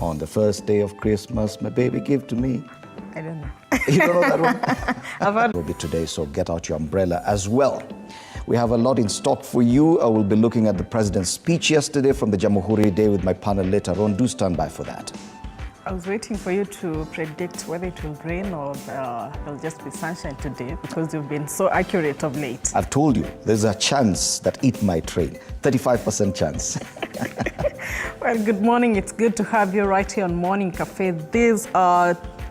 On the first day of Christmas, my baby gave to me. I don't know. You don't know that one? I've heard. Will be today, so get out your umbrella as well. We have a lot in stock for you. I will be looking at the president's speech yesterday from the Jamhuri Day with my panel later on. Do stand by for that. I was waiting for you to predict whether it will rain or it'll just be sunshine today, because you've been so accurate of late. I've told you, there's a chance that it might rain. 35% chance. Well, good morning. It's good to have you right here on Morning Cafe. This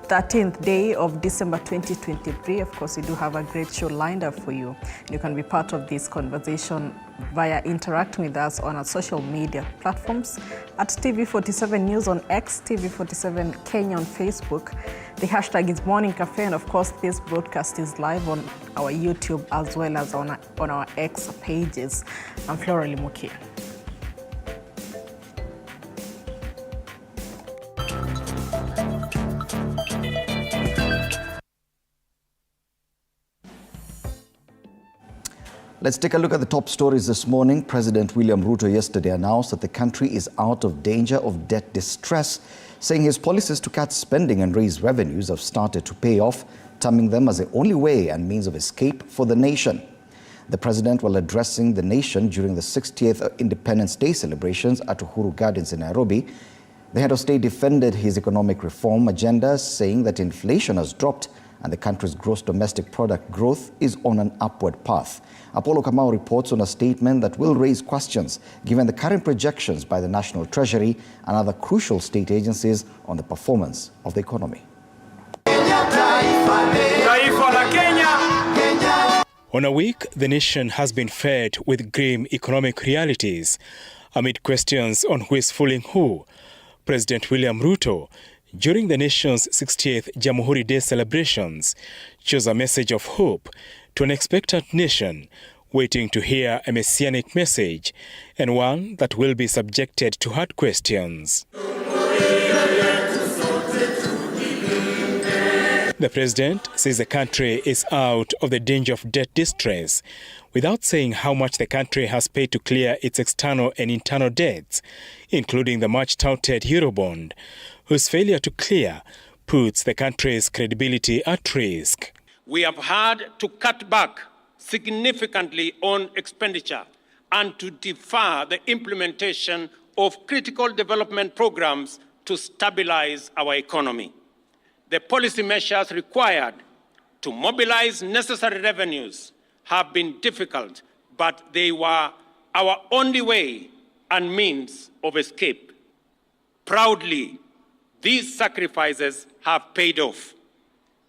13th day of December 2023. Of course, we do have a great show lined up for you. You can be part of this conversation via interacting with us on our social media platforms at TV47 News on X, TV47 Kenya on Facebook. The hashtag is Morning Cafe, and of course, this broadcast is live on our YouTube as well as on our X pages. I'm Flora Limukia. Let's take a look at the top stories this morning. President William Ruto yesterday announced that the country is out of danger of debt distress, saying his policies to cut spending and raise revenues have started to pay off, terming them as the only way and means of escape for the nation. The president, while addressing the nation during the 60th Independence Day celebrations at Uhuru Gardens in Nairobi, the head of state defended his economic reform agenda, saying that inflation has dropped and the country's gross domestic product growth is on an upward path. Apollo Kamau reports on a statement that will raise questions given the current projections by the National Treasury and other crucial state agencies on the performance of the economy. On a week, the nation has been fed with grim economic realities. Amid questions on who is fooling who, President William Ruto, during the nation's 60th Jamhuri Day celebrations, chose a message of hope to an expectant nation waiting to hear a messianic message, and one that will be subjected to hard questions. The president says the country is out of the danger of debt distress, without saying how much the country has paid to clear its external and internal debts, including the much-touted Eurobond, whose failure to clear puts the country's credibility at risk. We have had to cut back significantly on expenditure and to defer the implementation of critical development programs to stabilize our economy. The policy measures required to mobilize necessary revenues have been difficult, but they were our only way and means of escape. Proudly, these sacrifices have paid off.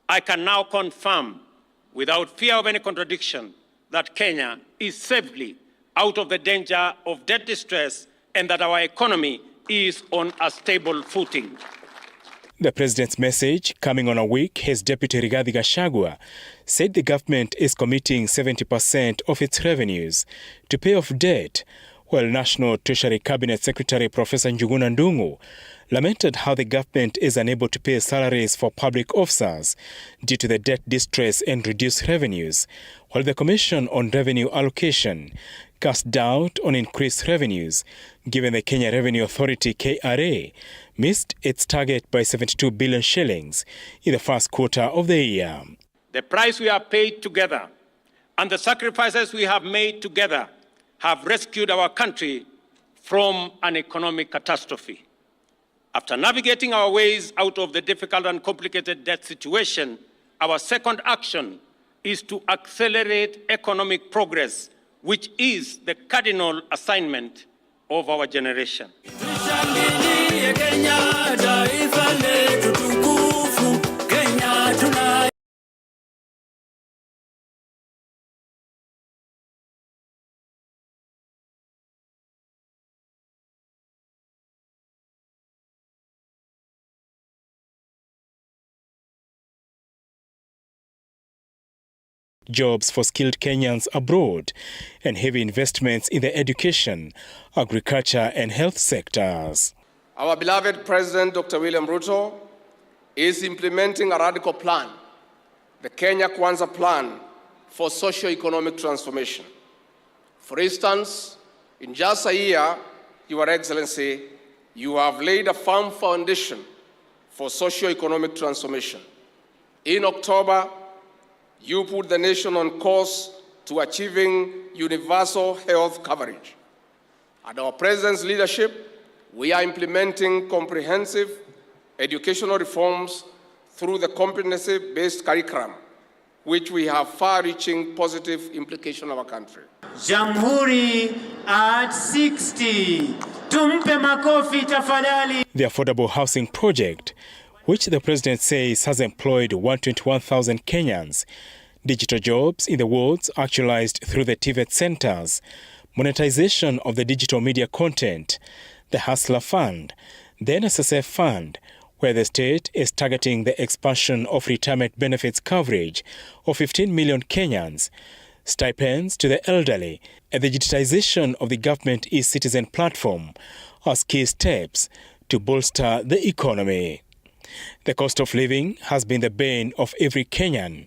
I can now confirm, without fear of any contradiction, that Kenya is safely out of the danger of debt distress and that our economy is on a stable footing. The president's message, coming on a week his deputy Rigathi Gachagua said the government is committing 70% of its revenues to pay off debt, while National Treasury Cabinet Secretary Professor Njuguna Ndung'u lamented how the government is unable to pay salaries for public officers due to the debt distress and reduced revenues, while the Commission on Revenue Allocation cast doubt on increased revenues, given the Kenya Revenue Authority KRA missed its target by 72 billion shillings in the first quarter of the year. The price we have paid together and the sacrifices we have made together have rescued our country from an economic catastrophe. After navigating our ways out of the difficult and complicated debt situation, our second action is to accelerate economic progress, which is the cardinal assignment of our generation. Jobs for skilled Kenyans abroad, and heavy investments in the education, agriculture and health sectors. Our beloved President, Dr. William Ruto, is implementing a radical plan, the Kenya Kwanza plan for socio-economic transformation. For instance, in just a year, Your Excellency, You have laid a firm foundation for socio-economic transformation. In October, you put the nation on course to achieving universal health coverage. Under our President's leadership, we are implementing comprehensive educational reforms through the competency-based curriculum, which we have far-reaching positive implications on our country. Jamhuri at 60. Tumpe makofi tafadhali. The affordable housing project, which the president says has employed 121,000 Kenyans, digital jobs in the wards actualized through the TVET centers, monetization of the digital media content, the Hustler Fund, the NSSF Fund, where the state is targeting the expansion of retirement benefits coverage of 15 million Kenyans, stipends to the elderly, and the digitization of the government e-citizen platform as key steps to bolster the economy. The cost of living has been the bane of every Kenyan,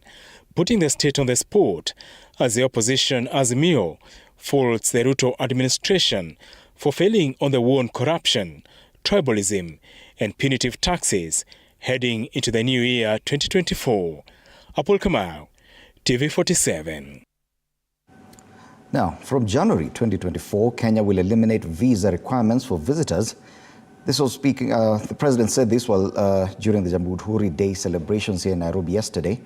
putting the state on the spot as the opposition Azimio faults the Ruto administration for failing on the war on corruption, tribalism, and punitive taxes heading into the new year 2024. Apol Kamau, TV47. Now, from January 2024, Kenya will eliminate visa requirements for visitors. This was speaking, the president said this while during the Jamhuri Day celebrations here in Nairobi yesterday.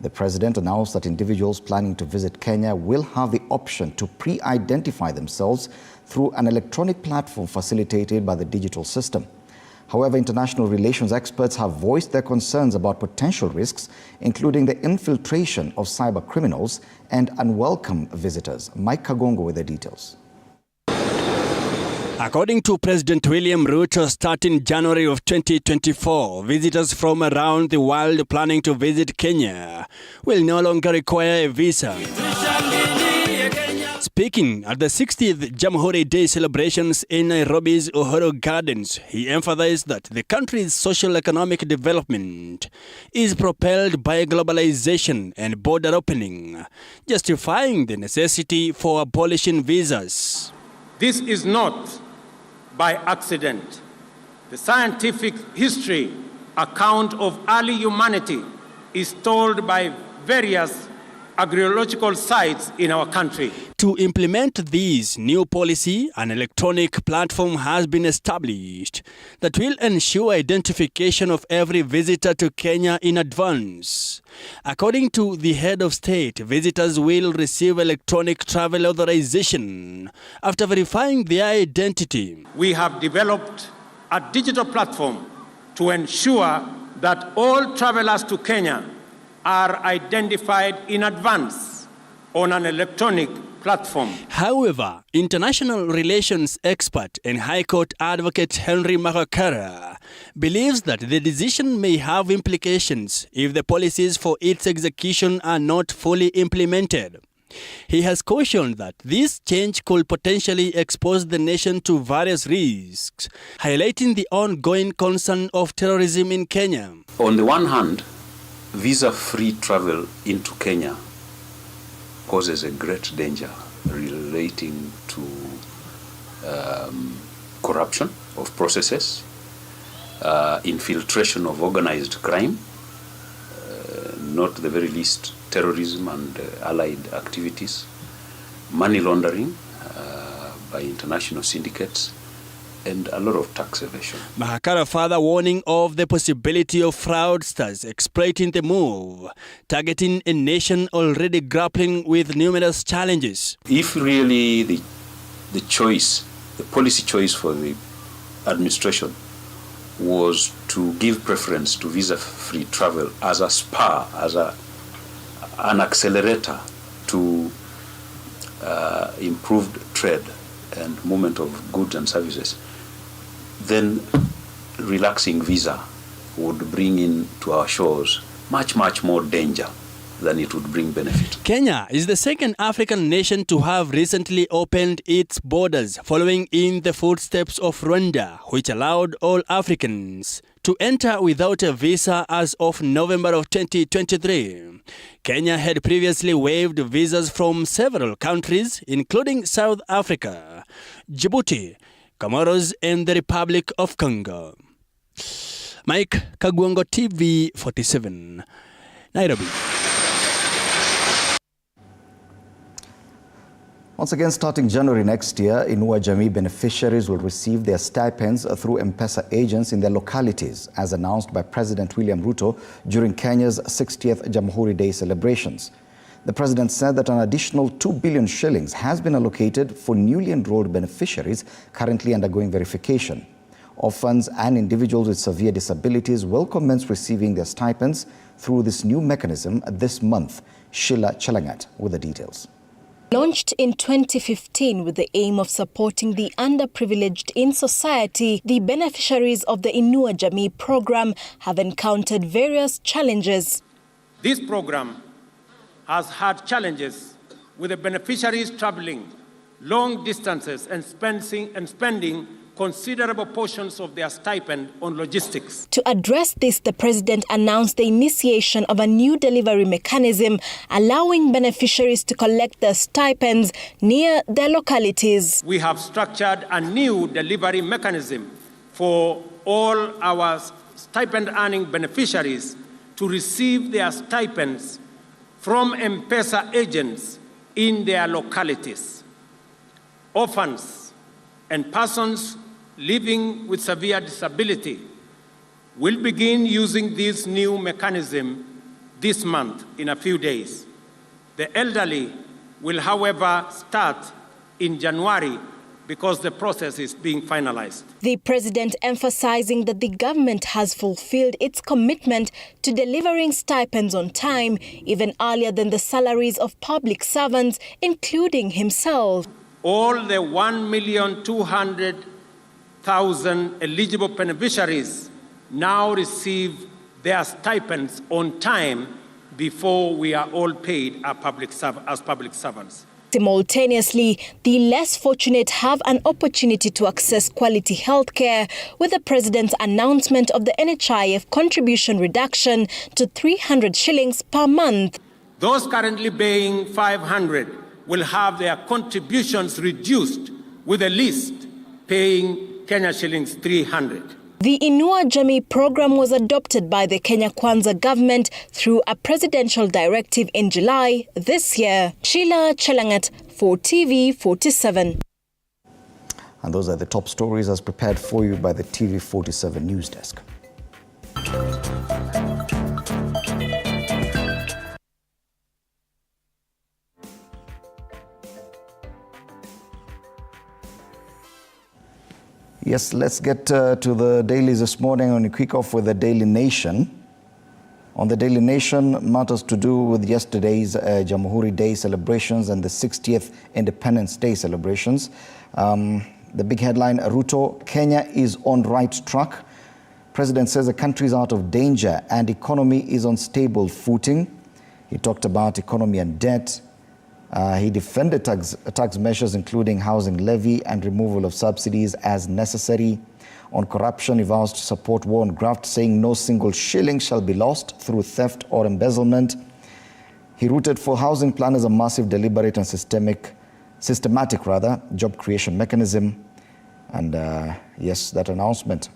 The president announced that individuals planning to visit Kenya will have the option to pre-identify themselves through an electronic platform facilitated by the digital system. However, international relations experts have voiced their concerns about potential risks, including the infiltration of cyber criminals and unwelcome visitors. Mike Kagongo with the details. According to President William Ruto, starting January of 2024, visitors from around the world planning to visit Kenya will no longer require a visa. Speaking at the 60th Jamhuri Day celebrations in Nairobi's Uhuru Gardens, he emphasized that the country's socio-economic development is propelled by globalization and border opening, justifying the necessity for abolishing visas. This is not by accident. The scientific history account of early humanity is told by various archaeological sites in our country. To implement this new policy, an electronic platform has been established that will ensure identification of every visitor to Kenya in advance. According to the head of state, visitors will receive electronic travel authorization after verifying their identity. We have developed a digital platform to ensure that all travelers to Kenya are identified in advance on an electronic platform. However, international relations expert and High Court advocate Henry Makakara believes that the decision may have implications if the policies for its execution are not fully implemented. He has cautioned that this change could potentially expose the nation to various risks, highlighting the ongoing concern of terrorism in Kenya. On the one hand, visa-free travel into Kenya poses a great danger relating to corruption of processes, infiltration of organized crime, not the very least terrorism and allied activities, money laundering by international syndicates, and a lot of tax evasion. Mahakara further warning of the possibility of fraudsters exploiting the move, targeting a nation already grappling with numerous challenges. If really the policy choice for the administration was to give preference to visa-free travel as a spur, as an accelerator to improved trade and movement of goods and services, then relaxing visa would bring in to our shores much more danger than it would bring benefit. Kenya is the second African nation to have recently opened its borders, following in the footsteps of Rwanda, which allowed all Africans to enter without a visa as of November of 2023. Kenya had previously waived visas from several countries, including South Africa, Djibouti, Comoros and the Republic of Congo. Mike Kagwango, TV 47, Nairobi. Once again, starting January next year, Inua Jamii beneficiaries will receive their stipends through M-Pesa agents in their localities, as announced by President William Ruto during Kenya's 60th Jamhuri Day celebrations. The president said that an additional 2 billion shillings has been allocated for newly enrolled beneficiaries currently undergoing verification. Orphans and individuals with severe disabilities will commence receiving their stipends through this new mechanism this month. Sheila Chelangat with the details. Launched in 2015 with the aim of supporting the underprivileged in society, the beneficiaries of the Inua Jamii program have encountered various challenges. This program has had challenges with the beneficiaries traveling long distances and spending considerable portions of their stipend on logistics. To address this, the president announced the initiation of a new delivery mechanism allowing beneficiaries to collect their stipends near their localities. We have structured a new delivery mechanism for all our stipend-earning beneficiaries to receive their stipends from M-Pesa agents in their localities. Orphans and persons living with severe disability will begin using this new mechanism this month in a few days. The elderly will, however, start in January because the process is being finalized. The president emphasizing that the government has fulfilled its commitment to delivering stipends on time, even earlier than the salaries of public servants, including himself. All the 1,200,000 eligible beneficiaries now receive their stipends on time before we are all paid as public servants. Simultaneously, the less fortunate have an opportunity to access quality health care with the president's announcement of the NHIF contribution reduction to 300 shillings per month. Those currently paying 500 will have their contributions reduced, with the least paying Kenya shillings 300. The Inua Jamii program was adopted by the Kenya Kwanza government through a presidential directive in July this year. Sheila Chelangat for TV 47. And those are the top stories as prepared for you by the TV 47 news desk. Yes, let's get to the dailies this morning and we kick off with the Daily Nation. On the Daily Nation, matters to do with yesterday's Jamhuri Day celebrations and the 60th Independence Day celebrations. The big headline, Ruto, Kenya is on right track. President says the country is out of danger and economy is on stable footing. He talked about economy and debt. He defended tax measures, including housing levy and removal of subsidies as necessary. On corruption, he vows to support war on graft, saying no single shilling shall be lost through theft or embezzlement. He rooted for housing plan as a massive, deliberate and systematic job creation mechanism. And yes, that announcement,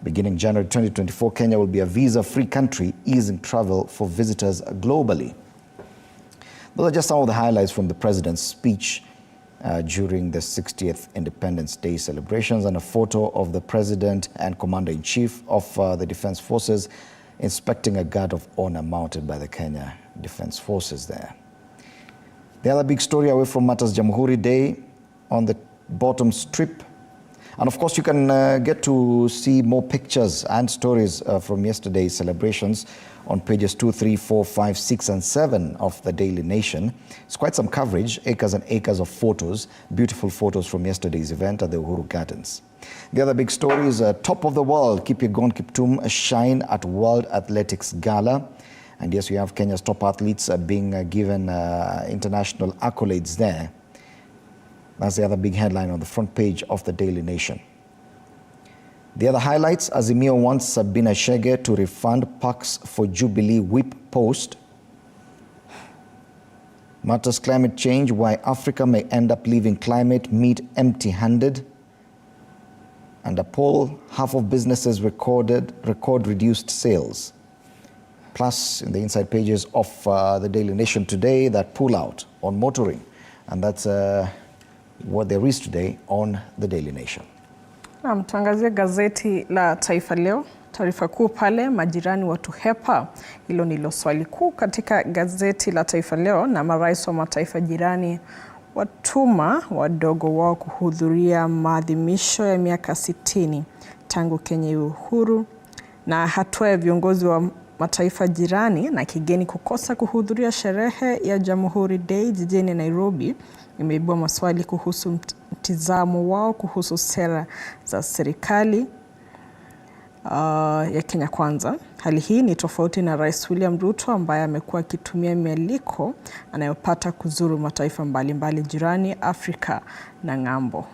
beginning January 2024, Kenya will be a visa-free country, easing travel for visitors globally. Those are just some of the highlights from the president's speech during the 60th Independence Day celebrations, and a photo of the president and commander-in-chief of the Defense Forces inspecting a guard of honor mounted by the Kenya Defense Forces there. The other big story away from matters Jamhuri Day on the bottom strip. And of course, you can get to see more pictures and stories from yesterday's celebrations on pages 2, 3, 4, 5, 6, and 7 of the Daily Nation. It's quite some coverage, acres and acres of photos, beautiful photos from yesterday's event at the Uhuru Gardens. The other big story is top of the world, Kipyegon Kiptum shine at World Athletics Gala. And yes, we have Kenya's top athletes being given international accolades there. That's the other big headline on the front page of the Daily Nation. The other highlights, Azimio wants Sabina Chege to refund parks for Jubilee whip post. Matters climate change, why Africa may end up leaving climate meet empty-handed. And a poll, half of businesses record reduced sales. Plus, in the inside pages of the Daily Nation today, that pull out on motoring. And that's what there is today on the Daily Nation. Tuangazie gazeti la Taifa Leo. Taarifa kuu pale, majirani watuhepa. Hilo ndilo swali kuu katika gazeti la Taifa Leo, na marais wa mataifa jirani watuma wadogo wao kuhudhuria maadhimisho ya miaka 60 tangu Kenya uhuru, na hatua ya viongozi wa mataifa jirani na kigeni kukosa kuhudhuria sherehe ya Jamhuri Day jijini Nairobi imeibua maswali kuhusu mtizamo wao kuhusu sera za serikali ya Kenya Kwanza. Hali hii ni tofauti na Rais William Ruto ambaye amekuwa akitumia mialiko anayopata kuzuru mataifa mbalimbali jirani Afrika na ng'ambo.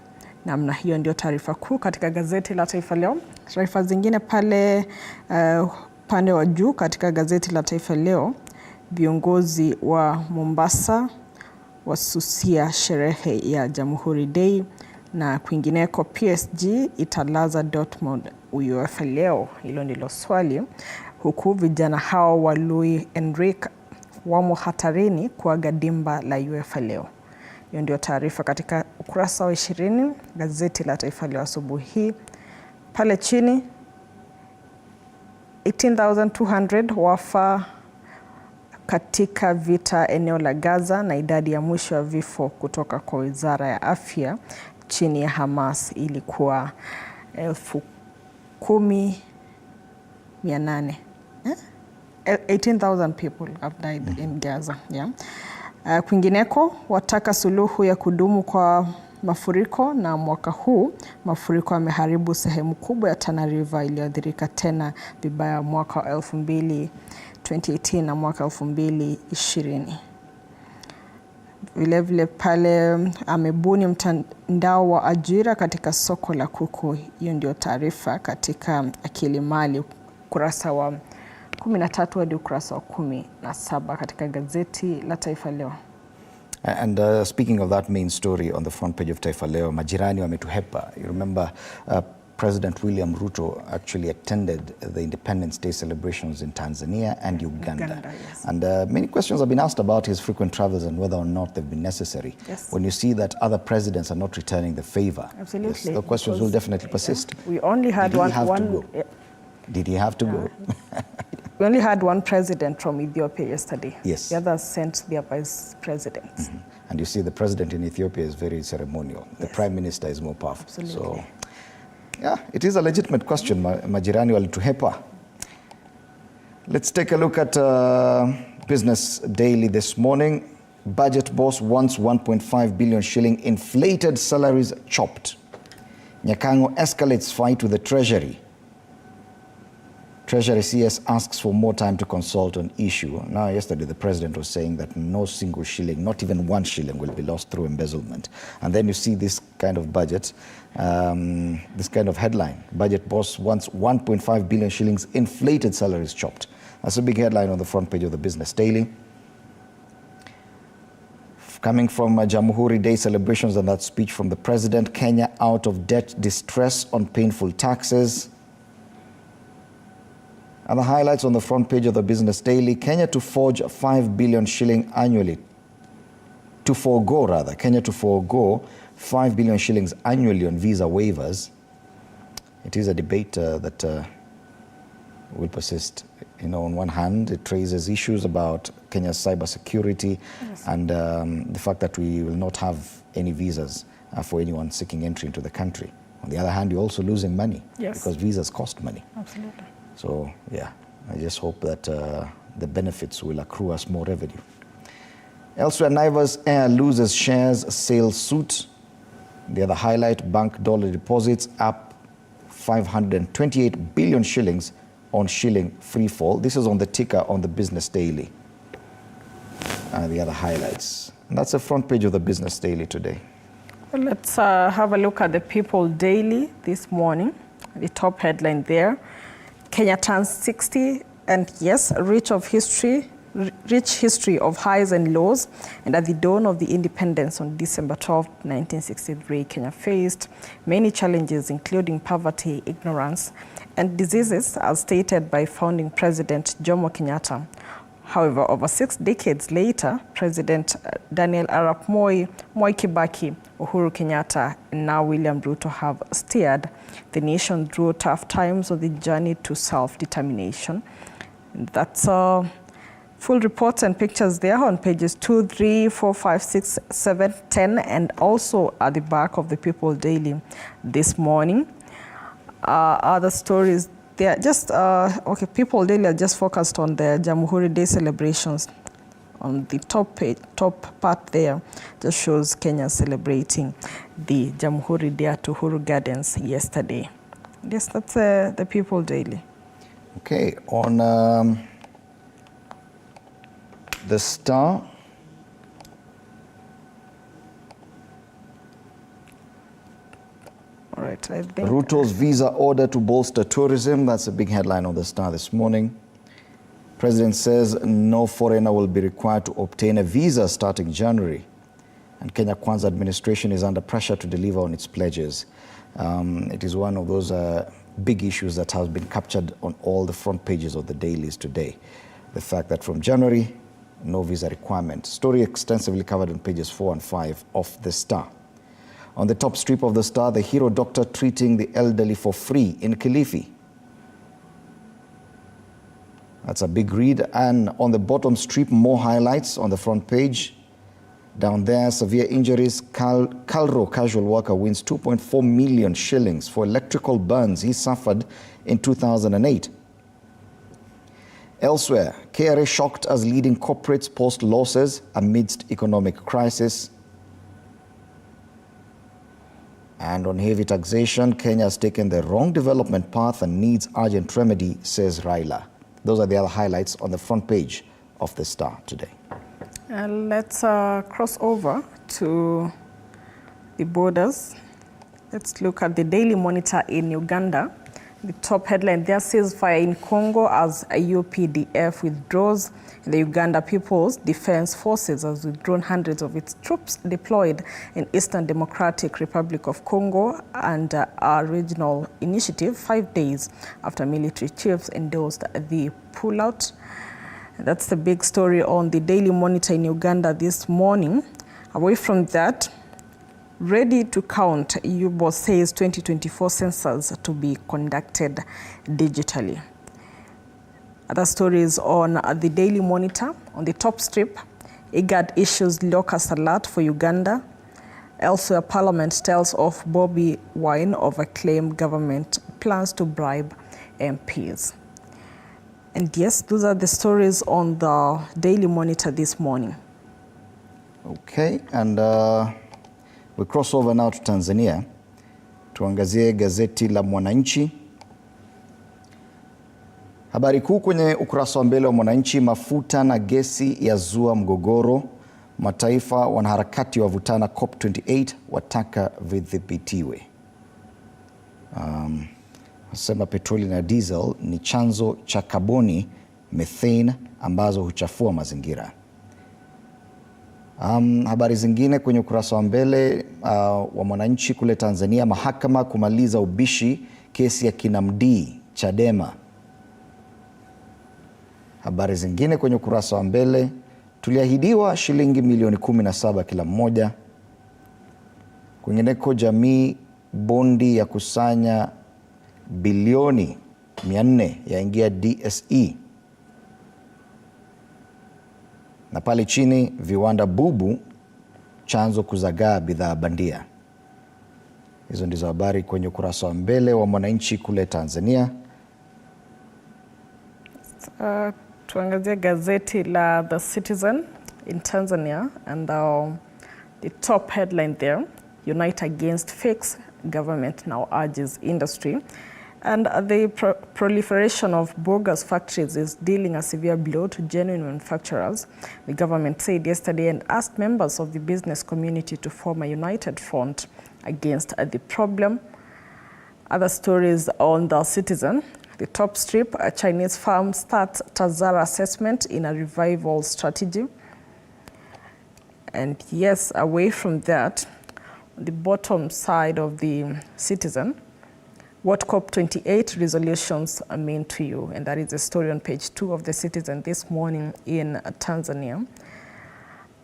Namna hiyo ndio taarifa kuu katika gazeti la Taifa Leo. Taarifa zingine pale pande wa juu katika gazeti la Taifa Leo, viongozi wa Mombasa wasusia sherehe ya Jamhuri Day, na kwingineko PSG italaza Dortmund UEFA leo. Hilo ndilo swali, huku vijana hao wa Luis Enrique wamo hatarini kuaga dimba la UEFA leo. Hiyo ndio taarifa katika ukurasa wa 20 gazeti la Taifa Leo asubuhi hii. Pale chini 18,200 wafa katika vita eneo la Gaza, na idadi ya mwisho ya vifo kutoka kwa Wizara ya Afya chini ya Hamas ilikuwa 10,800. 18,000 people have died in Gaza. Yeah. Kwingineko wataka suluhu ya kudumu kwa mafuriko, na mwaka huu mafuriko yameharibu sehemu kubwa ya Tana River iliyoathirika tena vibaya mwaka 2018 na mwaka 2020. Vile pale amebuni mtandao wa ajira katika soko la kuku. Hiyo ndio taarifa katika Akili Mali, ukurasa wa 13 hadi ukurasa wa 17 katika gazeti la Taifa Leo. And speaking of that main story on the front page of Taifa Leo, majirani wametuhepa. You remember President William Ruto actually attended the Independence Day celebrations in Tanzania and Uganda. Yes. And many questions have been asked about his frequent travels and whether or not they've been necessary. Yes. When you see that other presidents are not returning the favor, absolutely, yes, the questions will definitely persist. We only had Did one. He have to go? We only had one president from Ethiopia yesterday. Yes. The others sent their vice presidents. And you see the president in Ethiopia is very ceremonial. Yes. The prime minister is more powerful. Absolutely. So, yeah, it is a legitimate question, majirani walituhepa. Let's take a look at Business Daily this morning. Budget boss wants 1.5 billion shilling inflated salaries chopped. Nyakango escalates fight with the Treasury. Treasury CS asks for more time to consult on issue. Now, yesterday, the president was saying that no single shilling, not even 1 shilling, will be lost through embezzlement. And then you see this kind of budget, this kind of headline. Budget boss wants 1.5 billion shillings inflated salaries chopped. That's a big headline on the front page of the Business Daily. Coming from Jamhuri Day celebrations and that speech from the president, Kenya out of debt distress on painful taxes. And the highlights on the front page of the Business Daily, Kenya to forge 5 billion shilling annually. Kenya to forego 5 billion shillings annually on visa waivers. It is a debate that will persist. You know, on one hand, it raises issues about Kenya's cybersecurity, yes, and the fact that we will not have any visas for anyone seeking entry into the country. On the other hand, you're also losing money, yes, because visas cost money. Absolutely. So, yeah, I just hope that the benefits will accrue us more revenue. Elsewhere, Naivas Air loses shares sale suit. The other highlight, bank dollar deposits up 528 billion shillings on shilling free fall. This is on the ticker on the Business Daily. The other highlights. And that's the front page of the Business Daily today. Well, let's have a look at the People Daily this morning. The top headline there, Kenya turns 60 and yes, a reach of history rich history of highs and lows, and at the dawn of the independence on December 12, 1963, Kenya faced many challenges, including poverty, ignorance, and diseases, as stated by founding President Jomo Kenyatta. However, over 6 decades later, President Daniel Arap Moi, Mwai Kibaki, Uhuru Kenyatta, and now William Ruto have steered the nation through tough times of the journey to self-determination. That's full reports and pictures there on pages 2, 3, 4, 5, 6, 7, 10, and also at the back of the People Daily this morning. Other stories, they are just, okay, People Daily are just focused on the Jamhuri Day celebrations. On the top page, top part there just shows Kenya celebrating the Jamhuri Day at Uhuru Gardens yesterday. Yes, that's the People Daily. Okay, on the Star. All right, I think Ruto's visa order to bolster tourism. That's a big headline on the Star this morning. President says no foreigner will be required to obtain a visa starting January. And Kenya Kwanza administration is under pressure to deliver on its pledges. It is one of those big issues that has been captured on all the front pages of the dailies today. The fact that from January, no visa requirement. Story extensively covered on pages 4 and 5 of the Star. On the top strip of the Star, the hero doctor treating the elderly for free in Kilifi. That's a big read. And on the bottom strip, more highlights on the front page. Down there, severe injuries. Calro casual worker wins 2.4 million shillings for electrical burns he suffered in 2008. Elsewhere, KRA shocked as leading corporates post losses amidst economic crisis. And on heavy taxation, Kenya has taken the wrong development path and needs urgent remedy, says Raila. Those are the other highlights on the front page of the Star today. Let's cross over to the borders. Let's look at the Daily Monitor in Uganda. The top headline there says fire in Congo as a UPDF withdraws. The Uganda People's Defense Forces has withdrawn hundreds of its troops deployed in Eastern Democratic Republic of Congo under a regional initiative 5 days after military chiefs endorsed the pullout. That's the big story on the Daily Monitor in Uganda this morning. Away from that, ready to count, EU boss says 2024 census to be conducted digitally. Other stories on the Daily Monitor. On the top strip, IGAD issues locust alert for Uganda. Elsewhere, Parliament tells of Bobi Wine over claim government plans to bribe MPs. And yes, those are the stories on the Daily Monitor this morning. Okay, and we cross over now to Tanzania. Tuangazie gazeti la Mwananchi. Habari kuu kwenye ukurasa wa mbele wa Mwananchi: mafuta na gesi yazua mgogoro, mataifa wanaharakati wavutana COP28 wataka vidhibitiwe. Wasema petroli na diesel ni chanzo cha kaboni methane ambazo huchafua mazingira. Habari zingine kwenye ukurasa wa mbele wa Mwananchi kule Tanzania: mahakama kumaliza ubishi kesi ya Kinamdii Chadema. Habari zingine kwenye ukurasa wa mbele: tuliahidiwa shilingi milioni 17 kila mmoja. Kwingineko, jamii bondi ya kusanya bilioni 400 yaingia DSE. Na pale chini, viwanda bubu chanzo kuzagaa bidhaa bandia. Hizo ndizo habari kwenye ukurasa wa mbele wa Mwananchi kule Tanzania. Tuangazie gazeti la The Citizen in Tanzania, and the top headline there: Unite Against Fakes, Government Now Urges Industry. And the proliferation of bogus factories is dealing a severe blow to genuine manufacturers, the government said yesterday, and asked members of the business community to form a united front against the problem. Other stories on The Citizen: The top strip, a Chinese firm starts Tazara assessment in a revival strategy. And yes, away from that, on the bottom side of the Citizen, what COP28 resolutions mean to you. And that is the story on page 2 of the Citizen this morning in Tanzania.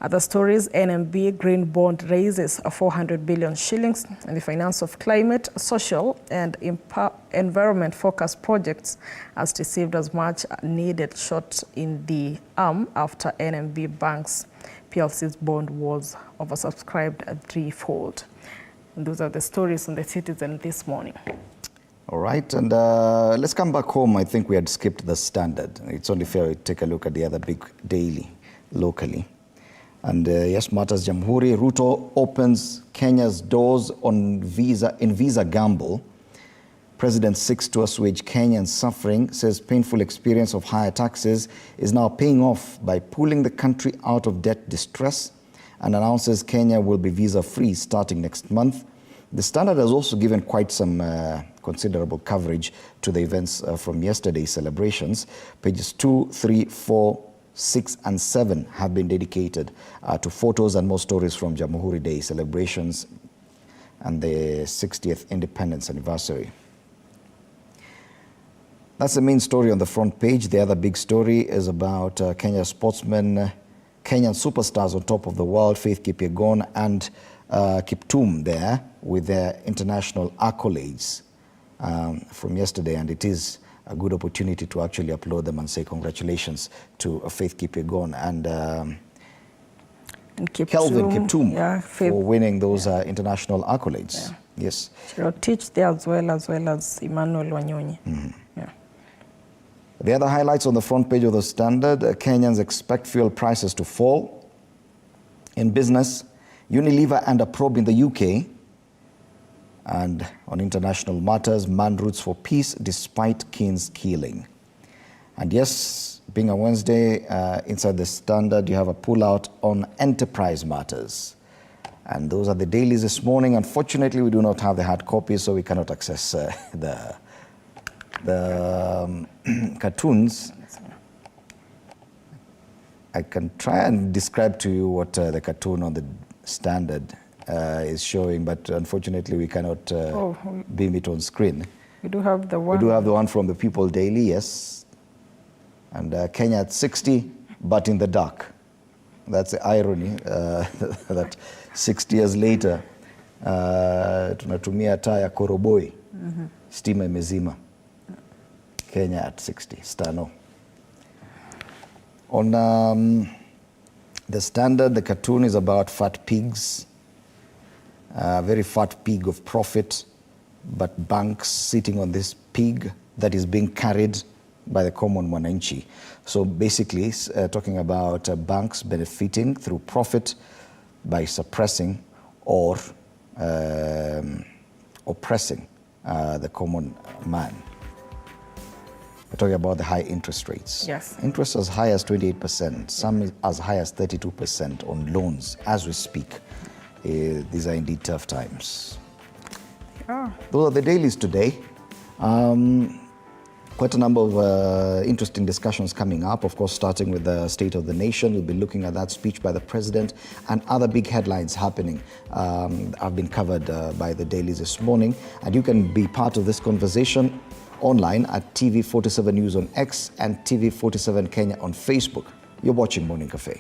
Other stories, NMB green bond raises 400 billion shillings in the finance of climate, social and environment-focused projects as received as much needed shot in the arm after NMB Bank's PLC's bond was oversubscribed threefold. And those are the stories on the Citizen this morning. All right, and let's come back home. I think we had skipped the Standard. It's only fair we take a look at the other big daily locally. And yes, matters Jamhuri. Ruto opens Kenya's doors on visa gamble. President seeks to assuage Kenyan suffering, says painful experience of higher taxes is now paying off by pulling the country out of debt distress, and announces Kenya will be visa-free starting next month. The Standard has also given quite some considerable coverage to the events from yesterday's celebrations. Pages 2, 3, 4, 6 and 7 have been dedicated to photos and more stories from Jamhuri Day celebrations and the 60th independence anniversary. That's the main story on the front page. The other big story is about Kenya sportsmen, Kenyan superstars on top of the world, Faith Kipyegon and Kiptum there with their international accolades from yesterday, and it is a good opportunity to actually upload them and say congratulations to Faith Kipyegon and Kelvin Kiptum for winning those international accolades. Yeah. Yes. She'll teach there as well as Emmanuel Wanyonyi. Mm-hmm. Yeah. The other highlights on the front page of the Standard, Kenyans expect fuel prices to fall. In business, Unilever and a probe in the UK. And on international matters, man roots for peace despite King's killing. And yes, being a Wednesday, inside the Standard, you have a pullout on enterprise matters. And those are the dailies this morning. Unfortunately, we do not have the hard copy, so we cannot access the cartoons. I can try and describe to you what the cartoon on the Standard is showing, but unfortunately we cannot beam it on screen. We do have the one. We do have the one from the People Daily, yes. And Kenya at 60, but in the dark. That's the irony, that 60 years later, tunatumia taa ya koroboi, stima imezima. Kenya at 60, stano. On the Standard, the cartoon is about fat pigs. A very fat pig of profit, but banks sitting on this pig that is being carried by the common mwananchi. So basically, talking about banks benefiting through profit by suppressing or oppressing the common man. We're talking about the high interest rates. Yes. Interest as high as 28%, some as high as 32% on loans as we speak. These are indeed tough times. Those are the dailies today. Quite a number of interesting discussions coming up. Of course, starting with the State of the Nation. We'll be looking at that speech by the President and other big headlines happening have been covered by the dailies this morning. And you can be part of this conversation online at TV47 News on X and TV47 Kenya on Facebook. You're watching Morning Cafe.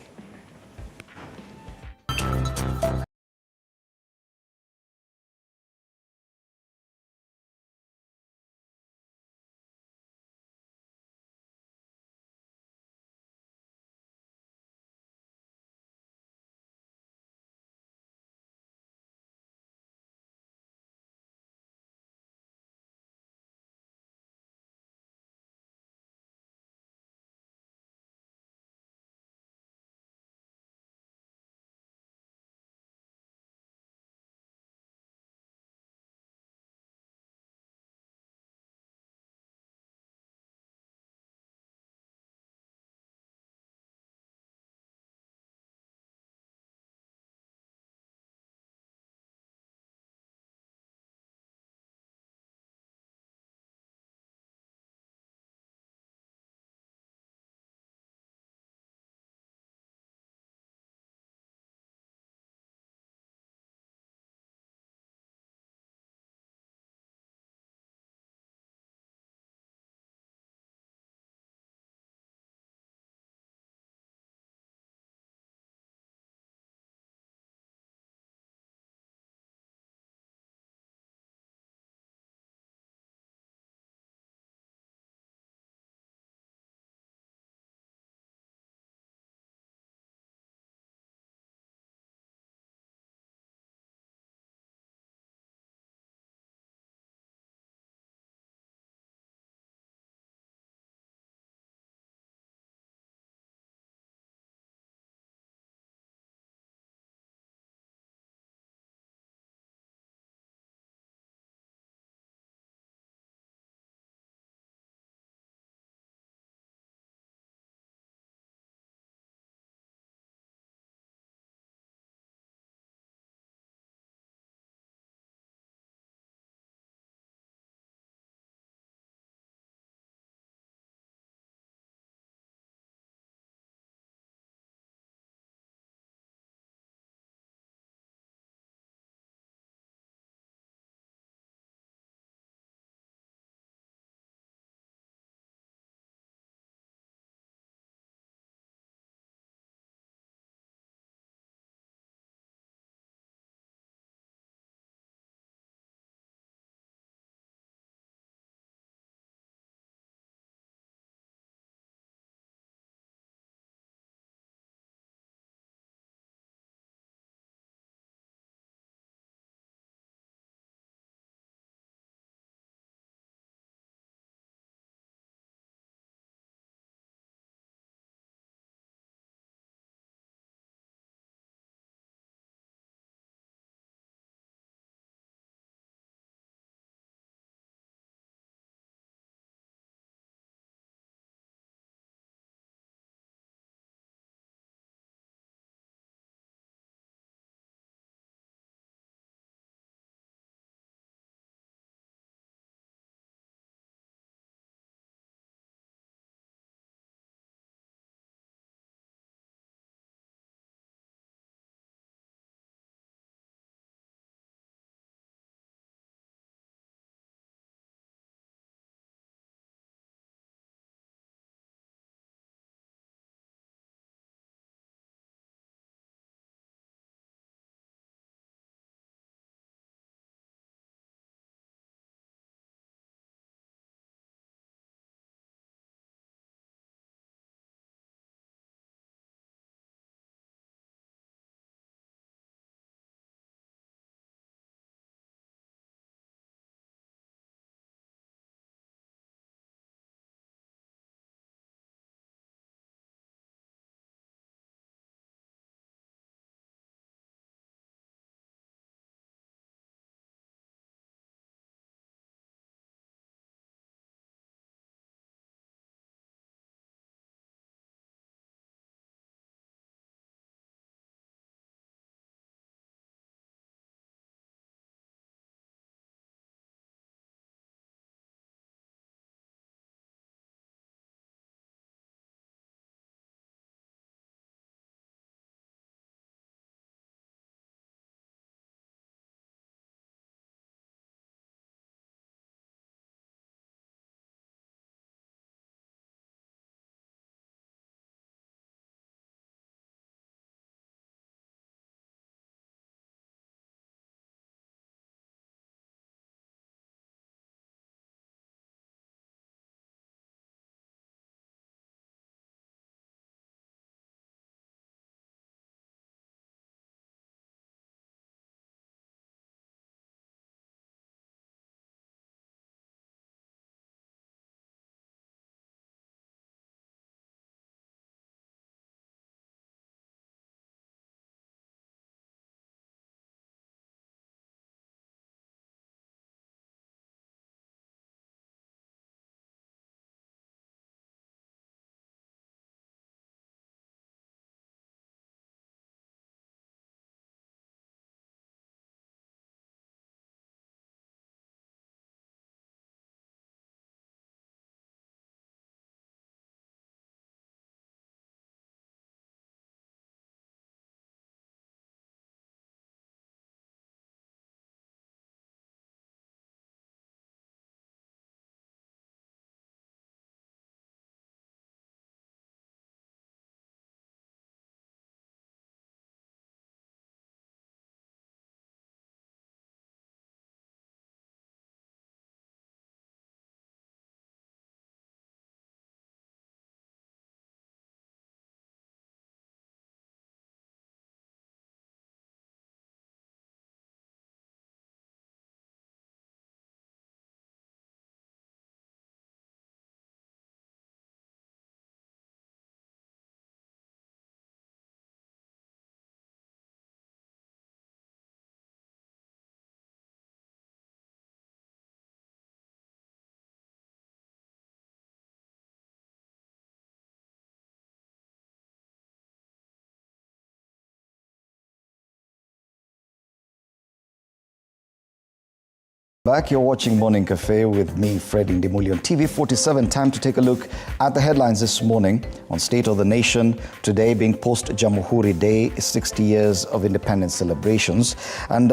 Back, you're watching Morning Cafe with me, Fred Indimuli, on TV 47. Time to take a look at the headlines this morning on State of the Nation. Today being post-Jamhuri Day, 60 years of independence celebrations. And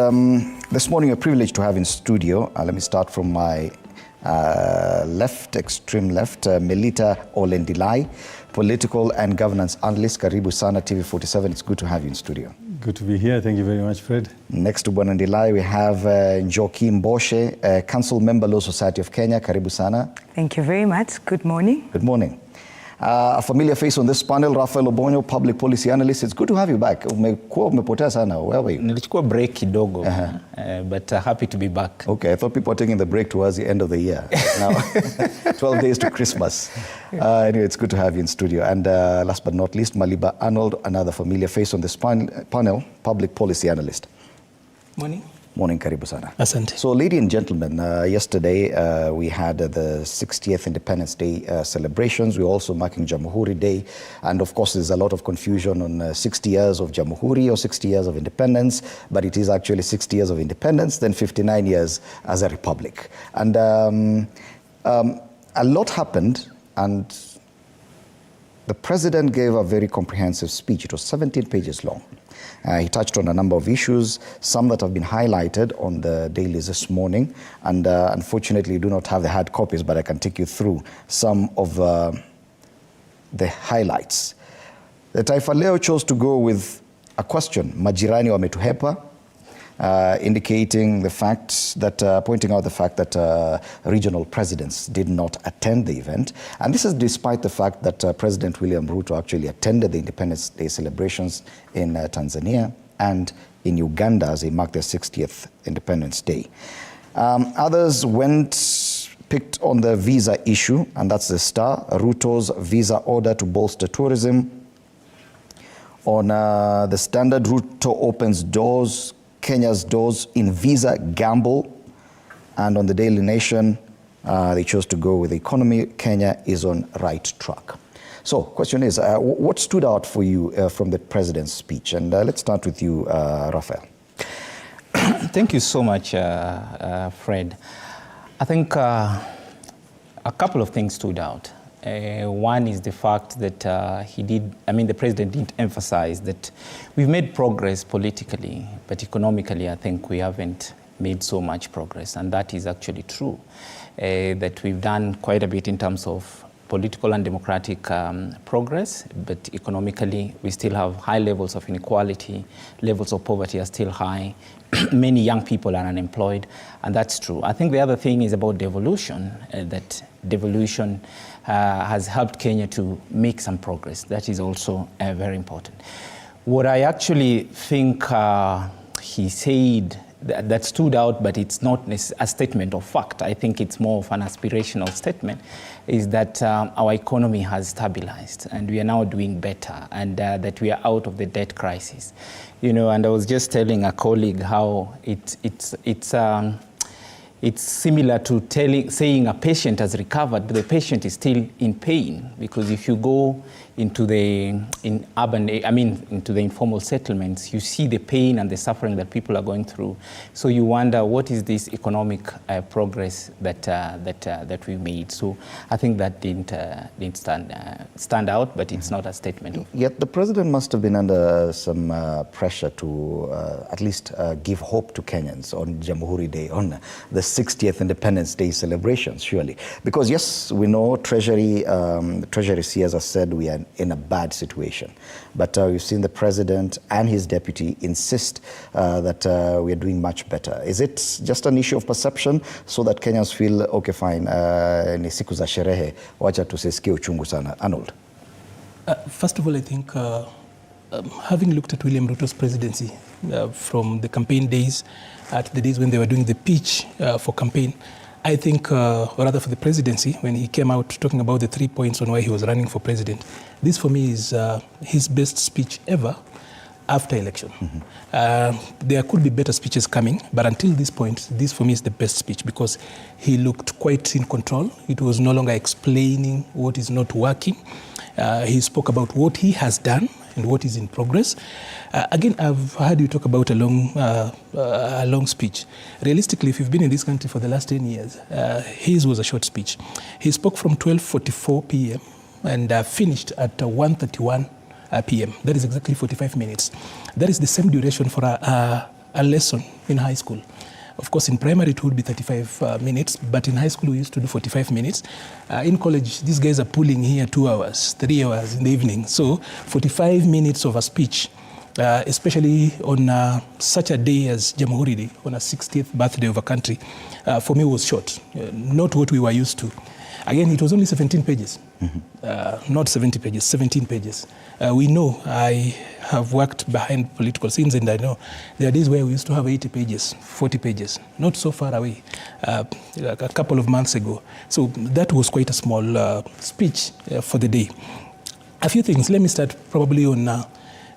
this morning, a privilege to have in studio. Let me start from my left, extreme left, Melita Olendilai, political and governance analyst. Karibu sana, TV 47. It's good to have you in studio. Good to be here. Thank you very much, Fred. Next to Olendilai, we have Njoki Mboshe, Council Member, Law Society of Kenya. Karibu sana. Thank you very much. Good morning. Good morning. A familiar face on this panel, Rafael Obonyo, public policy analyst. It's good to have you back. Umepotea sana. Where were you? Nilichukua break kidogo, but happy to be back. Okay, I thought people were taking the break towards the end of the year. Now, 12 days to Christmas. Anyway, it's good to have you in studio. And last but not least, Maliba Arnold, another familiar face on this panel, public policy analyst. Morning. Morning, karibu sana. Asante. So, ladies and gentlemen, yesterday we had the 60th Independence Day celebrations. We're also marking Jamhuri Day. And of course, there's a lot of confusion on 60 years of Jamhuri or 60 years of independence. But it is actually 60 years of independence, then 59 years as a republic. And a lot happened, and the president gave a very comprehensive speech. It was 17 pages long. He touched on a number of issues, some that have been highlighted on the dailies this morning. And unfortunately, you do not have the hard copies, but I can take you through some of the highlights. The Taifa Leo chose to go with a question, Majirani wametuhepa, indicating the fact that, pointing out the fact that regional presidents did not attend the event. And this is despite the fact that President William Ruto actually attended the Independence Day celebrations in Tanzania and in Uganda as they marked their 60th Independence Day. Others picked on the visa issue, and that's the Star, Ruto's visa order to bolster tourism. On the Standard, Ruto opens doors, Kenya's doors in visa gamble. And on the Daily Nation, they chose to go with the economy. Kenya is on right track. So, question is, what stood out for you from the president's speech? And let's start with you, Rafael. Thank you so much, Fred. I think a couple of things stood out. One is the fact that the president didn't emphasize that we've made progress politically, but economically, I think we haven't made so much progress. And that is actually true, that we've done quite a bit in terms of political and democratic progress, but economically, we still have high levels of inequality, levels of poverty are still high, many young people are unemployed, and that's true. I think the other thing is about devolution, that devolution has helped Kenya to make some progress. That is also very important. What I actually think he said that stood out, but it's not a statement of fact, I think it's more of an aspirational statement, is that our economy has stabilized and we are now doing better, and that we are out of the debt crisis. You know, and I was just telling a colleague how it's similar to saying a patient has recovered, but the patient is still in pain, because if you go into the informal settlements, you see the pain and the suffering that people are going through. So you wonder, what is this economic progress that we made? So I think that didn't stand out, but it's not a statement. Yet the president must have been under some pressure to at least give hope to Kenyans on Jamhuri Day, on the 60th Independence Day celebrations, surely. Because yes, we know Treasury CS has said we are in a bad situation. But we've seen the president and his deputy insist that we are doing much better. Is it just an issue of perception so that Kenyans feel, okay, fine, ni siku za sherehe, wacha tusisikie uchungu sana? Arnold. First of all, I think having looked at William Ruto's presidency from the campaign days to the days when they were doing the pitch for campaign, I think, or rather for the presidency, when he came out talking about the 3 points on why he was running for president, this for me is his best speech ever after election. There could be better speeches coming, but until this point, this for me is the best speech, because he looked quite in control. It was no longer explaining what is not working. He spoke about what he has done and what is in progress. Again, I've heard you talk about a long speech. Realistically, if you've been in this country for the last 10 years, his was a short speech. He spoke from 12:44 p.m. and finished at 1:31 p.m. That is exactly 45 minutes. That is the same duration for a lesson in high school. Of course, in primary, it would be 35 minutes, but in high school, we used to do 45 minutes. In college, these guys are pulling here 2 hours, 3 hours in the evening. So 45 minutes of a speech, especially on such a day as Jamhuri Day, on a 60th birthday of a country, for me was short, not what we were used to. Again, it was only 17 pages, not 70 pages, 17 pages. We know, I have worked behind political scenes, and I know there are days where we used to have 80 pages, 40 pages, not so far away, a couple of months ago. So that was quite a small speech for the day. A few things. Let me start probably on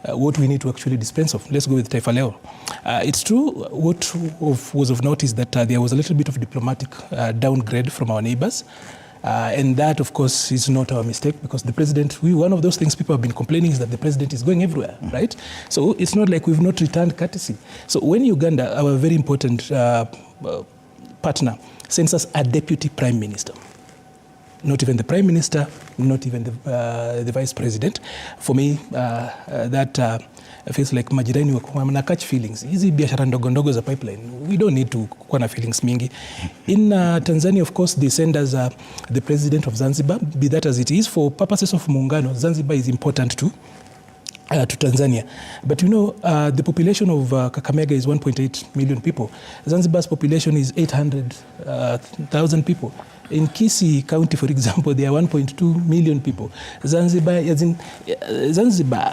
what we need to actually dispense of. Let's go with Taifa Leo. It's true, what was of note is that there was a little bit of diplomatic downgrade from our neighbors. And that, of course, is not our mistake, because the president, one of those things people have been complaining is that the president is going everywhere, right? So it's not like we've not returned courtesy. So when Uganda, our very important partner, sends us a deputy prime minister, not even the prime minister, not even the vice president, for me, that feels like majirani wana catch feelings. Hizi biashara ndogo ndogo za pipeline, we don't need to kuwa na feelings mingi. In Tanzania, of course, they send us the president of Zanzibar, be that as it is, for purposes of muungano. Zanzibar is important to Tanzania. But you know, the population of Kakamega is 1.8 million people. Zanzibar's population is 800,000 people. In Kisii County, for example, there are 1.2 million people. Zanzibar,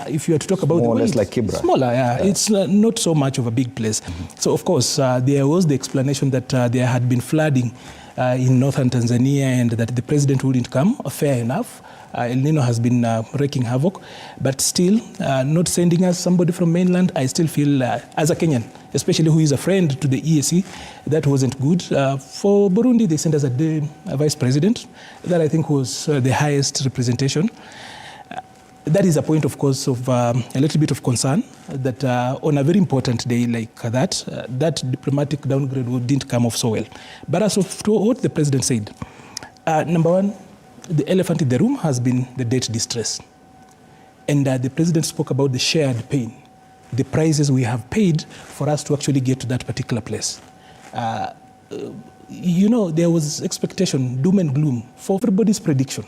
if you are to talk about more or less like Kibra. Smaller, yeah. It's not so much of a big place. So, of course, there was the explanation that there had been flooding in northern Tanzania and that the president wouldn't come. Fair enough. El Nino has been wreaking havoc, but still not sending us somebody from mainland. I still feel, as a Kenyan, especially who is a friend to the EAC, that wasn't good. For Burundi, they sent us a vice president. That I think was the highest representation. That is a point, of course, of a little bit of concern that on a very important day like that, that diplomatic downgrade didn't come off so well. But as of what the president said, number one, the elephant in the room has been the debt distress. And the president spoke about the shared pain, the prices we have paid for us to actually get to that particular place. You know, there was expectation, doom and gloom, for everybody's prediction.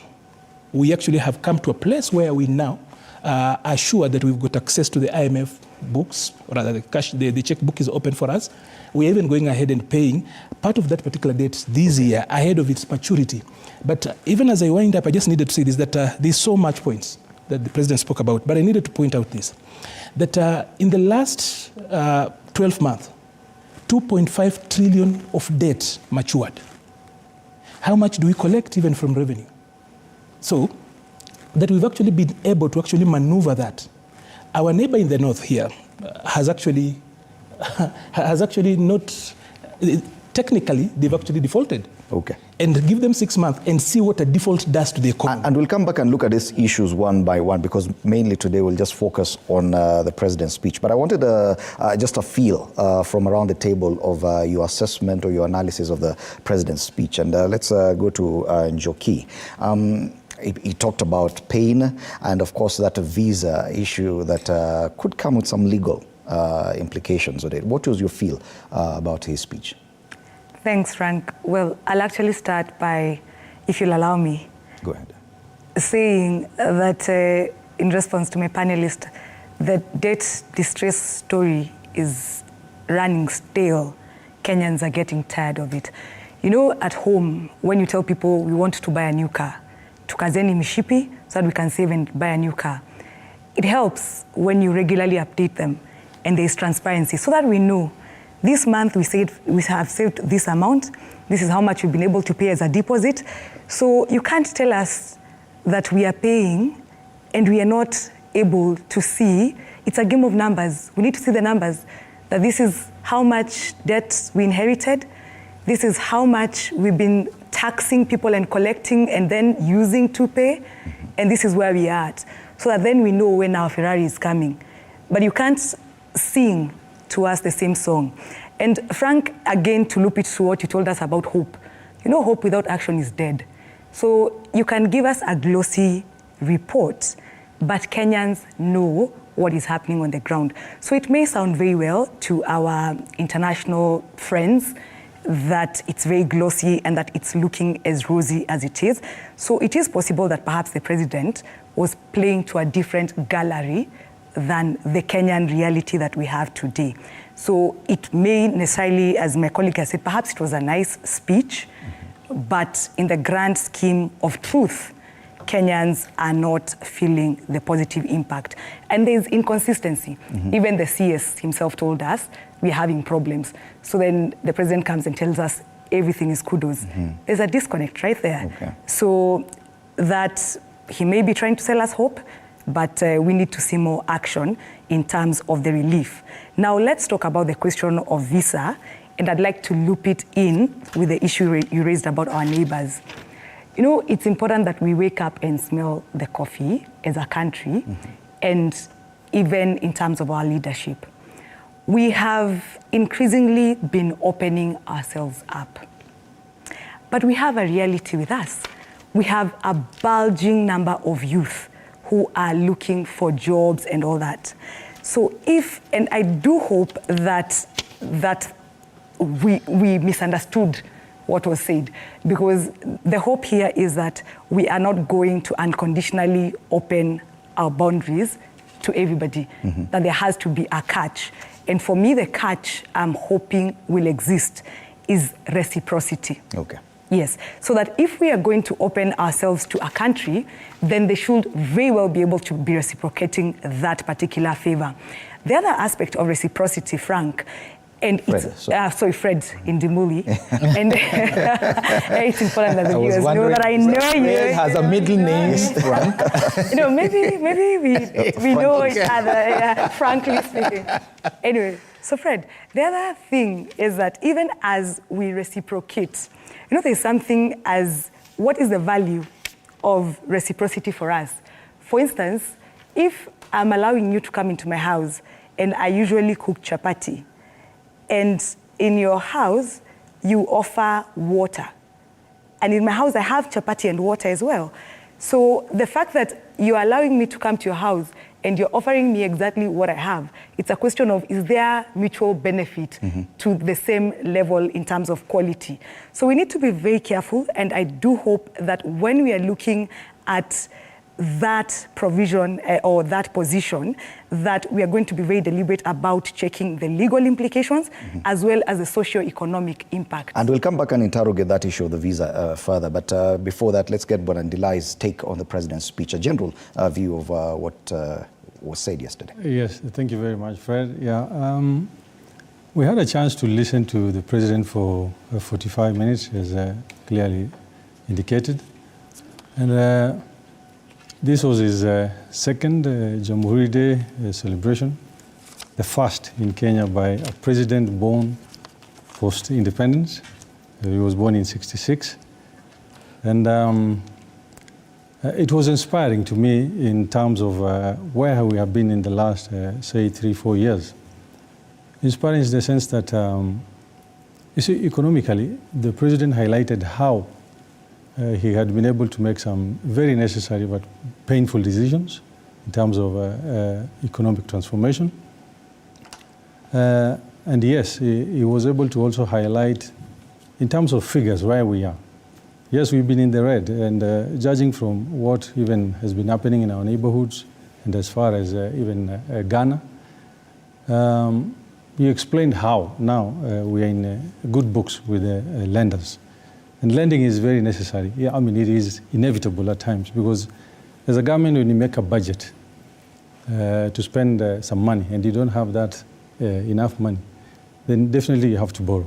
We actually have come to a place where we now are sure that we've got access to the IMF books, or rather the checkbook is open for us. We're even going ahead and paying part of that particular debt this year ahead of its maturity. But even as I wind up, I just needed to say this, that there's so much points that the president spoke about, but I needed to point out this, that in the last 12 months, 2.5 trillion of debt matured. How much do we collect even from revenue? So that we've actually been able to actually maneuver that. Our neighbor in the north here has actually not, technically, they've actually defaulted. Okay. And give them 6 months and see what a default does to the economy. And we'll come back and look at these issues one by one, because mainly today we'll just focus on the president's speech. But I wanted just a feel from around the table of your assessment or your analysis of the president's speech. And let's go to Njoki. He talked about pain and, of course, that visa issue that could come with some legal implications of it. What was your feel about his speech? Thanks, Frank. Well, I'll actually start by, if you'll allow me, go ahead, saying that in response to my panelist, the debt distress story is running stale. Kenyans are getting tired of it. You know, at home, when you tell people we want to buy a new car, tukazeni mishipi so that we can save and buy a new car, it helps when you regularly update them and there's transparency so that we know this month we have saved this amount, this is how much we've been able to pay as a deposit. So you can't tell us that we are paying and we are not able to see. It's a game of numbers. We need to see the numbers, that this is how much debt we inherited, this is how much we've been taxing people and collecting and then using to pay, and this is where we are at. so that then we know when our Ferrari is coming. But you can't sing to us the same song. And Frank, again, to loop it to what you told us about hope. You know, hope without action is dead. So you can give us a glossy report, but Kenyans know what is happening on the ground. So it may sound very well to our international friends that it's very glossy and that it's looking as rosy as it is. So it is possible that perhaps the president was playing to a different gallery than the Kenyan reality that we have today. So it may necessarily, as my colleague has said, perhaps it was a nice speech, but in the grand scheme of truth, Kenyans are not feeling the positive impact. And there's inconsistency. Even the CS himself told us we're having problems. So then the president comes and tells us everything is kudos. There's a disconnect right there. Okay. So that he may be trying to sell us hope, but we need to see more action in terms of the relief. Now let's talk about the question of visa, and I'd like to loop it in with the issue you raised about our neighbors. You know, it's important that we wake up and smell the coffee as a country, and even in terms of our leadership. We have increasingly been opening ourselves up. But we have a reality with us. We have a bulging number of youth who are looking for jobs and all that. So and I do hope that we misunderstood what was said, because the hope here is that we are not going to unconditionally open our boundaries to everybody, that there has to be a catch. And for me, the catch I'm hoping will exist is reciprocity. Okay. Yes, so that if we are going to open ourselves to a country, then they should very well be able to be reciprocating that particular favor. The other aspect of reciprocity, Frank, and Fred in Dimuli. And it's important that the viewers know that I know you. Fred has a middle name, Frank. You know, maybe we know each other, yeah, frankly speaking. Anyway, so Fred, the other thing is that even as we reciprocate, you know, there's something as what is the value of reciprocity for us? For instance, if I'm allowing you to come into my house and I usually cook chapati, and in your house, you offer water. And in my house, I have chapati and water as well. So the fact that you're allowing me to come to your house and you're offering me exactly what I have, it's a question of, is there mutual benefit to the same level in terms of quality? So we need to be very careful, and I do hope that when we are looking at that provision or that position, that we are going to be very deliberate about checking the legal implications as well as the socio-economic impact. And we'll come back and interrogate that issue of the visa further. But before that, let's get Bonandilai's take on the president's speech, a general view of what was said yesterday. Yes, thank you very much, Fred. Yeah, we had a chance to listen to the president for 45 minutes, as clearly indicated. And this was his second Jamhuri Day celebration, the first in Kenya by a president born post-independence. He was born in '66. And it was inspiring to me in terms of where we have been in the last, say, 3-4 years. Inspiring in the sense that, you see, economically, the president highlighted how he had been able to make some very necessary but painful decisions in terms of economic transformation. And yes, he was able to also highlight, in terms of figures, where we are. Yes, we've been in the red, and judging from what even has been happening in our neighborhoods, and as far as even Ghana, he explained how now we are in good books with lenders. And lending is very necessary. Yeah, I mean, it is inevitable at times, because as a government, when you make a budget to spend some money and you don't have that enough money, then definitely you have to borrow.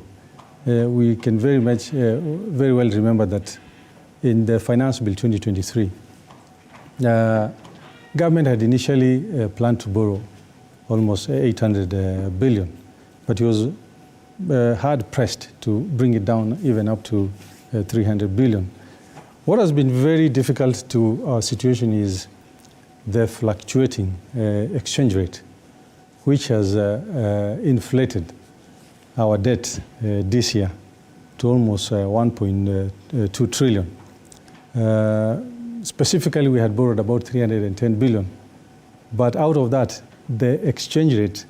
We can very well remember that in the Finance Bill 2023, government had initially planned to borrow almost 800 billion, but it was hard pressed to bring it down even up to 300 billion. What has been very difficult to our situation is the fluctuating exchange rate, which has inflated our debt this year to almost 1.2 trillion. Specifically, we had borrowed about 310 billion. But out of that, the exchange rate,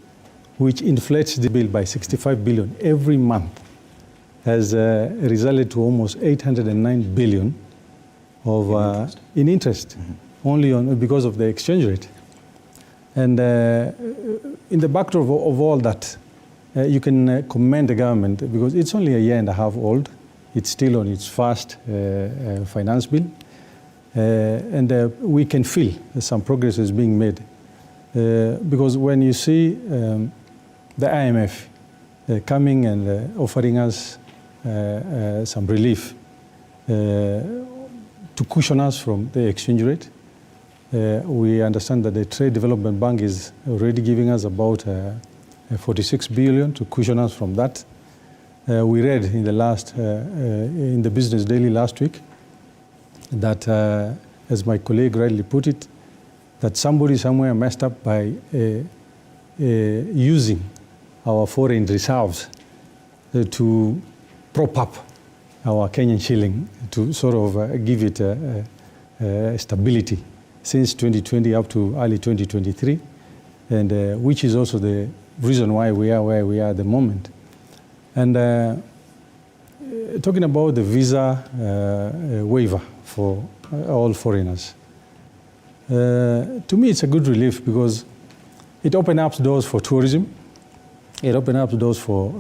which inflates the bill by 65 billion every month, has resulted to almost 809 billion of in interest, only because of the exchange rate. And in the backdrop of all that, you can commend the government because it's only a year and a half old. It's still on its first finance bill. And we can feel some progress is being made. Because when you see the IMF coming and offering us some relief to cushion us from the exchange rate, we understand that the Trade Development Bank is already giving us about 46 billion to cushion us from that. We read in the Business Daily last week that, as my colleague rightly put it, that somebody somewhere messed up by using our foreign reserves to prop up our Kenyan shilling to sort of give it stability since 2020 up to early 2023, and which is also the reason why we are where we are at the moment. And talking about the visa waiver for all foreigners, to me it's a good relief because it opens up doors for tourism, it opens up doors for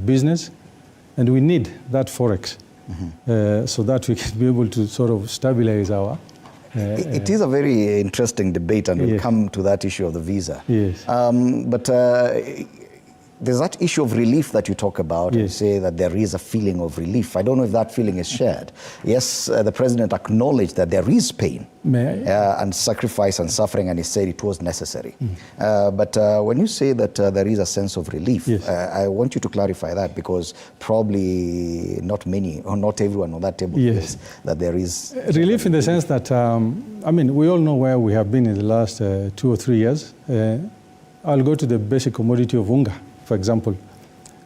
business, and we need that forex so that we can be able to sort of stabilize our it is a very interesting debate, and we'll come to that issue of the visa. Yes. But there's that issue of relief that you talk about. You say that there is a feeling of relief. I don't know if that feeling is shared. Yes, the president acknowledged that there is pain and sacrifice and suffering, and he said it was necessary. But when you say that there is a sense of relief, I want you to clarify that, because probably not many or not everyone on that table feels that there is relief in the sense that, I mean, we all know where we have been in the last 2 or 3 years. I'll go to the basic commodity of unga. For example,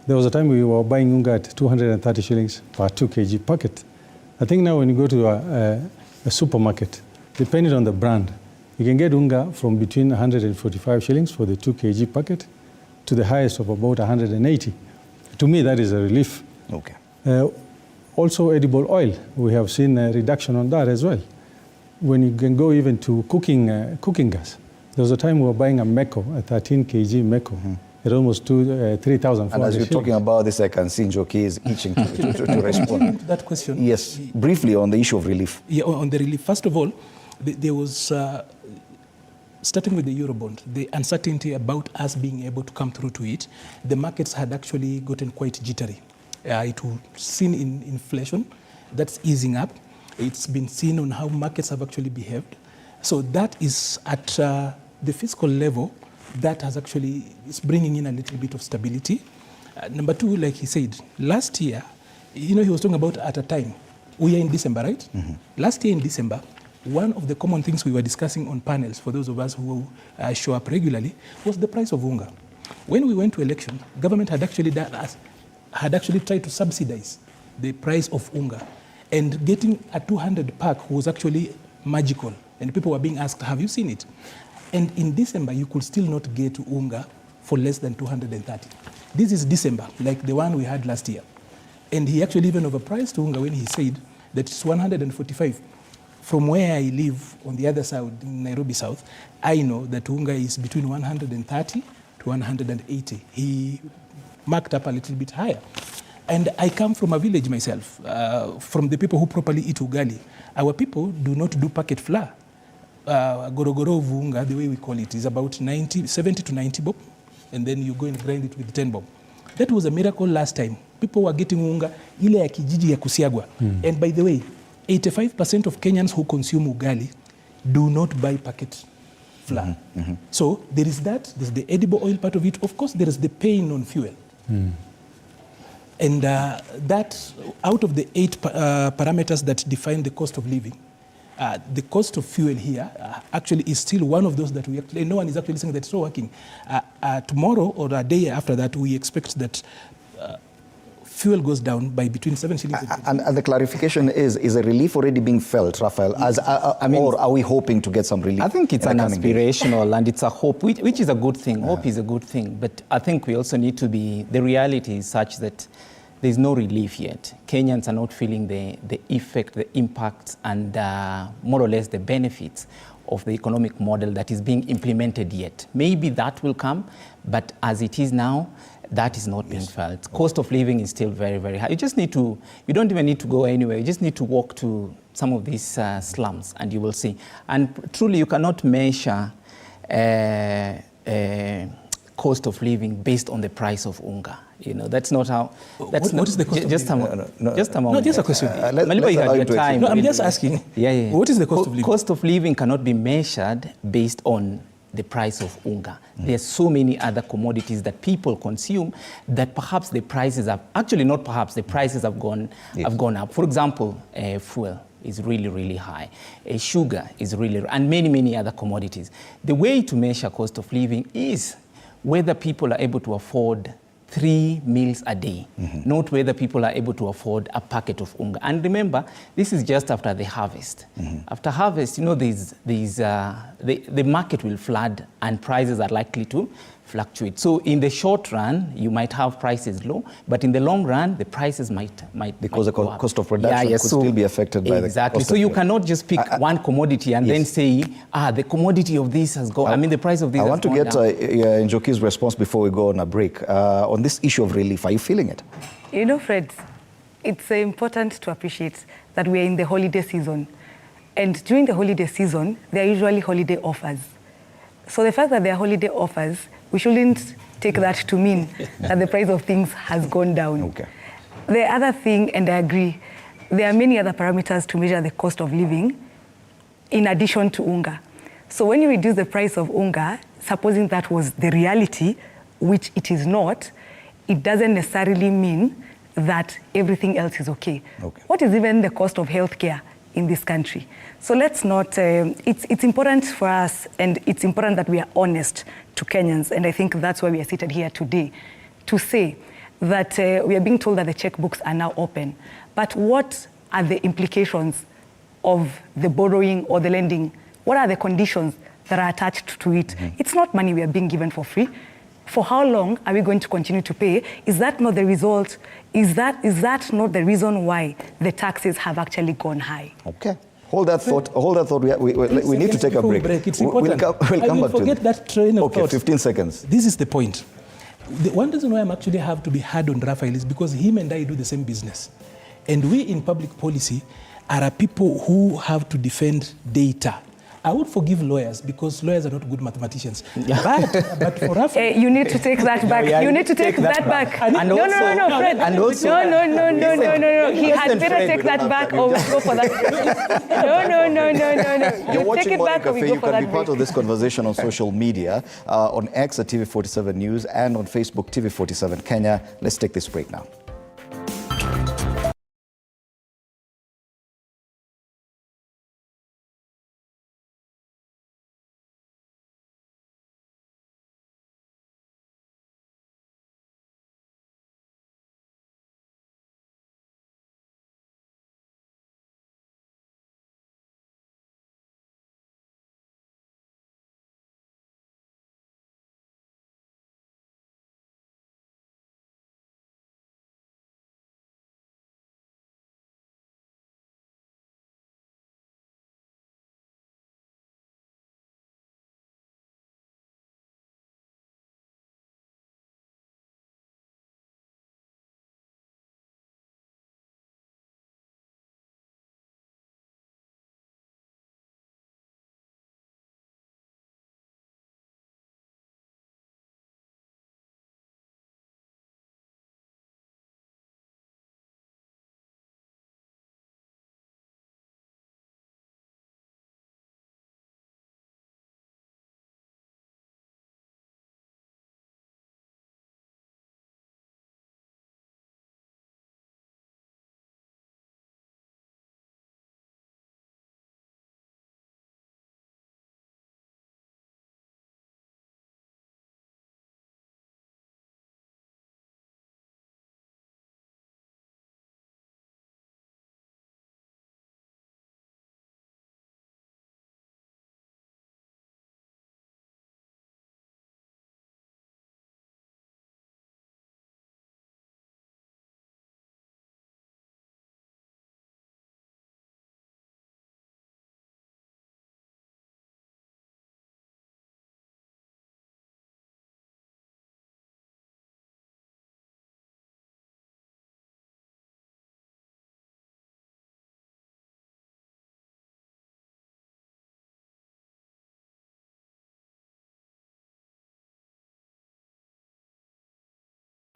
there was a time we were buying unga at 230 shillings per 2 kg packet. I think now when you go to a supermarket, depending on the brand, you can get unga from between 145 shillings for the 2 kg packet to the highest of about 180. To me, that is a relief. Okay. Also, edible oil, we have seen a reduction on that as well. When you can go even to cooking gas, there was a time we were buying a Meko, a 13 kg Meko. At almost 3,400. And as you're talking about this, I can see Njoki is itching to respond. That question. Yes, briefly on the issue of relief. Yeah, on the relief. First of all, there was, starting with the Eurobond, the uncertainty about us being able to come through to it, the markets had actually gotten quite jittery. It was seen in inflation, that's easing up. It's been seen on how markets have actually behaved. So that is at the fiscal level, that has actually, is bringing in a little bit of stability. Number two, like he said, last year, you know, he was talking about at a time. We are in December, right? Last year in December, one of the common things we were discussing on panels, for those of us who show up regularly, was the price of unga. When we went to election, government had actually tried to subsidize the price of unga. And getting a 200 pack was actually magical. And people were being asked, have you seen it? And in December, you could still not get unga for less than 230. This is December, like the one we had last year. And he actually even overpriced unga when he said that it's 145. From where I live on the other side, in Nairobi South, I know that unga is between 130 to 180. He marked up a little bit higher. And I come from a village myself, from the people who properly eat ugali. Our people do not do packet flour. Gorogoro unga, the way we call it, is about 70 to 90 bob, and then you go and grind it with 10 bob. That was a miracle last time. People were getting unga ile ya kijiji ya kusiagwa. And by the way, 85% of Kenyans who consume ugali do not buy packet flour. So there is that, there's the edible oil part of it. Of course, there is the pain on fuel. And that, out of the 8 parameters that define the cost of living, the cost of fuel here actually is still one of those that we actually, no one is actually saying that it's not working. Tomorrow or a day after that, we expect that fuel goes down by between 7 shillings and the clarification is a relief already being felt, Raphael, as, or are we hoping to get some relief? I think it's an aspirational and it's a hope, which is a good thing. Hope is a good thing. But I think we also need to be, the reality is such that there's no relief yet. Kenyans are not feeling the effect, the impacts, and more or less the benefits of the economic model that is being implemented yet. Maybe that will come, but as it is now, that is not being felt. Cost of living is still very, very high. You just need to, you don't even need to go anywhere. You just need to walk to some of these slums and you will see. And truly, you cannot measure cost of living based on the price of unga. You know, that's not how. That's what is the cost of living? Just a moment. No, just a question. Time. No, I'm just asking. Yeah. What is the cost of living? Cost of living cannot be measured based on the price of unga. There's so many other commodities that people consume that perhaps the prices have, actually not perhaps, the prices have gone up. For example, fuel is really, really high. Sugar is really, and many, many other commodities. The way to measure cost of living is whether people are able to afford 3 meals a day, not whether people are able to afford a packet of unga. And remember, this is just after the harvest. After harvest, you know, the market will flood and prices are likely to fluctuate. So in the short run, you might have prices low, but in the long run, the prices might because the cost of production could so still be affected by the exactly. So you cannot just pick one commodity and then say, the commodity of this has gone. I mean, the price of this. I want to get Njoki's response before we go on a break on this issue of relief. Are you feeling it? You know, Fred, it's important to appreciate that we are in the holiday season, and during the holiday season, there are usually holiday offers. So the fact that there are holiday offers, we shouldn't take that to mean that the price of things has gone down. Okay. The other thing, and I agree, there are many other parameters to measure the cost of living in addition to unga. So when you reduce the price of unga, supposing that was the reality, which it is not, it doesn't necessarily mean that everything else is okay. What is even the cost of healthcare in this country? So let's not, it's important for us, and it's important that we are honest to Kenyans, and I think that's why we are seated here today, to say that we are being told that the checkbooks are now open. But what are the implications of the borrowing or the lending? What are the conditions that are attached to it? It's not money we are being given for free. For how long are we going to continue to pay? Is that not the result? Is that not the reason why the taxes have actually gone high? Okay. Hold that thought. We need to take a break. It's important. We'll come back to forget that train of thought. Okay, 15 seconds. This is the point. The one reason why I'm actually have to be hard on Raphael is because him and I do the same business. And we in public policy are people who have to defend data. I would forgive lawyers because lawyers are not good mathematicians. But for Raphael... you need to take that back. You need to take that back. And no, Fred. No. He had better take that back or we'll go for that. No. You're watching take it back or we Cafe. go You for can that be part of this conversation on social media, on X at TV47 News and on Facebook TV47 Kenya. Let's take this break now.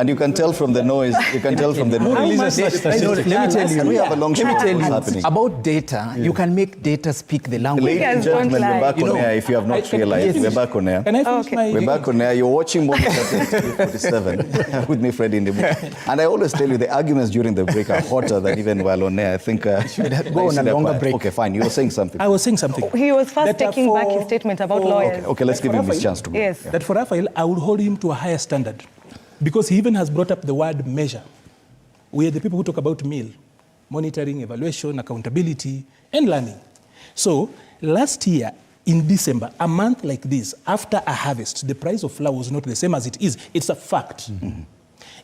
And you can tell from the noise, you can tell from the noise. Let me tell you, we have a long show happening. About data, you can make data speak the language. Ladies and gentlemen, we're back on air. If you have not realized, we're back on air. Can I finish my... We're back on air. You're watching Morning Cafe 47 with me, Fred, in the book. And I always tell you, the arguments during the break are hotter than even while on air. I think should go on a longer break. Okay, fine. You were saying something. I was saying something. He was first taking back his statement about lawyers. Okay, let's give him his chance to go. Yes. That for Raphael, I would hold him to a higher standard. Because he even has brought up the word measure. We are the people who talk about meal, monitoring, evaluation, accountability, and learning. So last year, in December, a month like this, after a harvest, the price of flour was not the same as it is. It's a fact. Mm-hmm.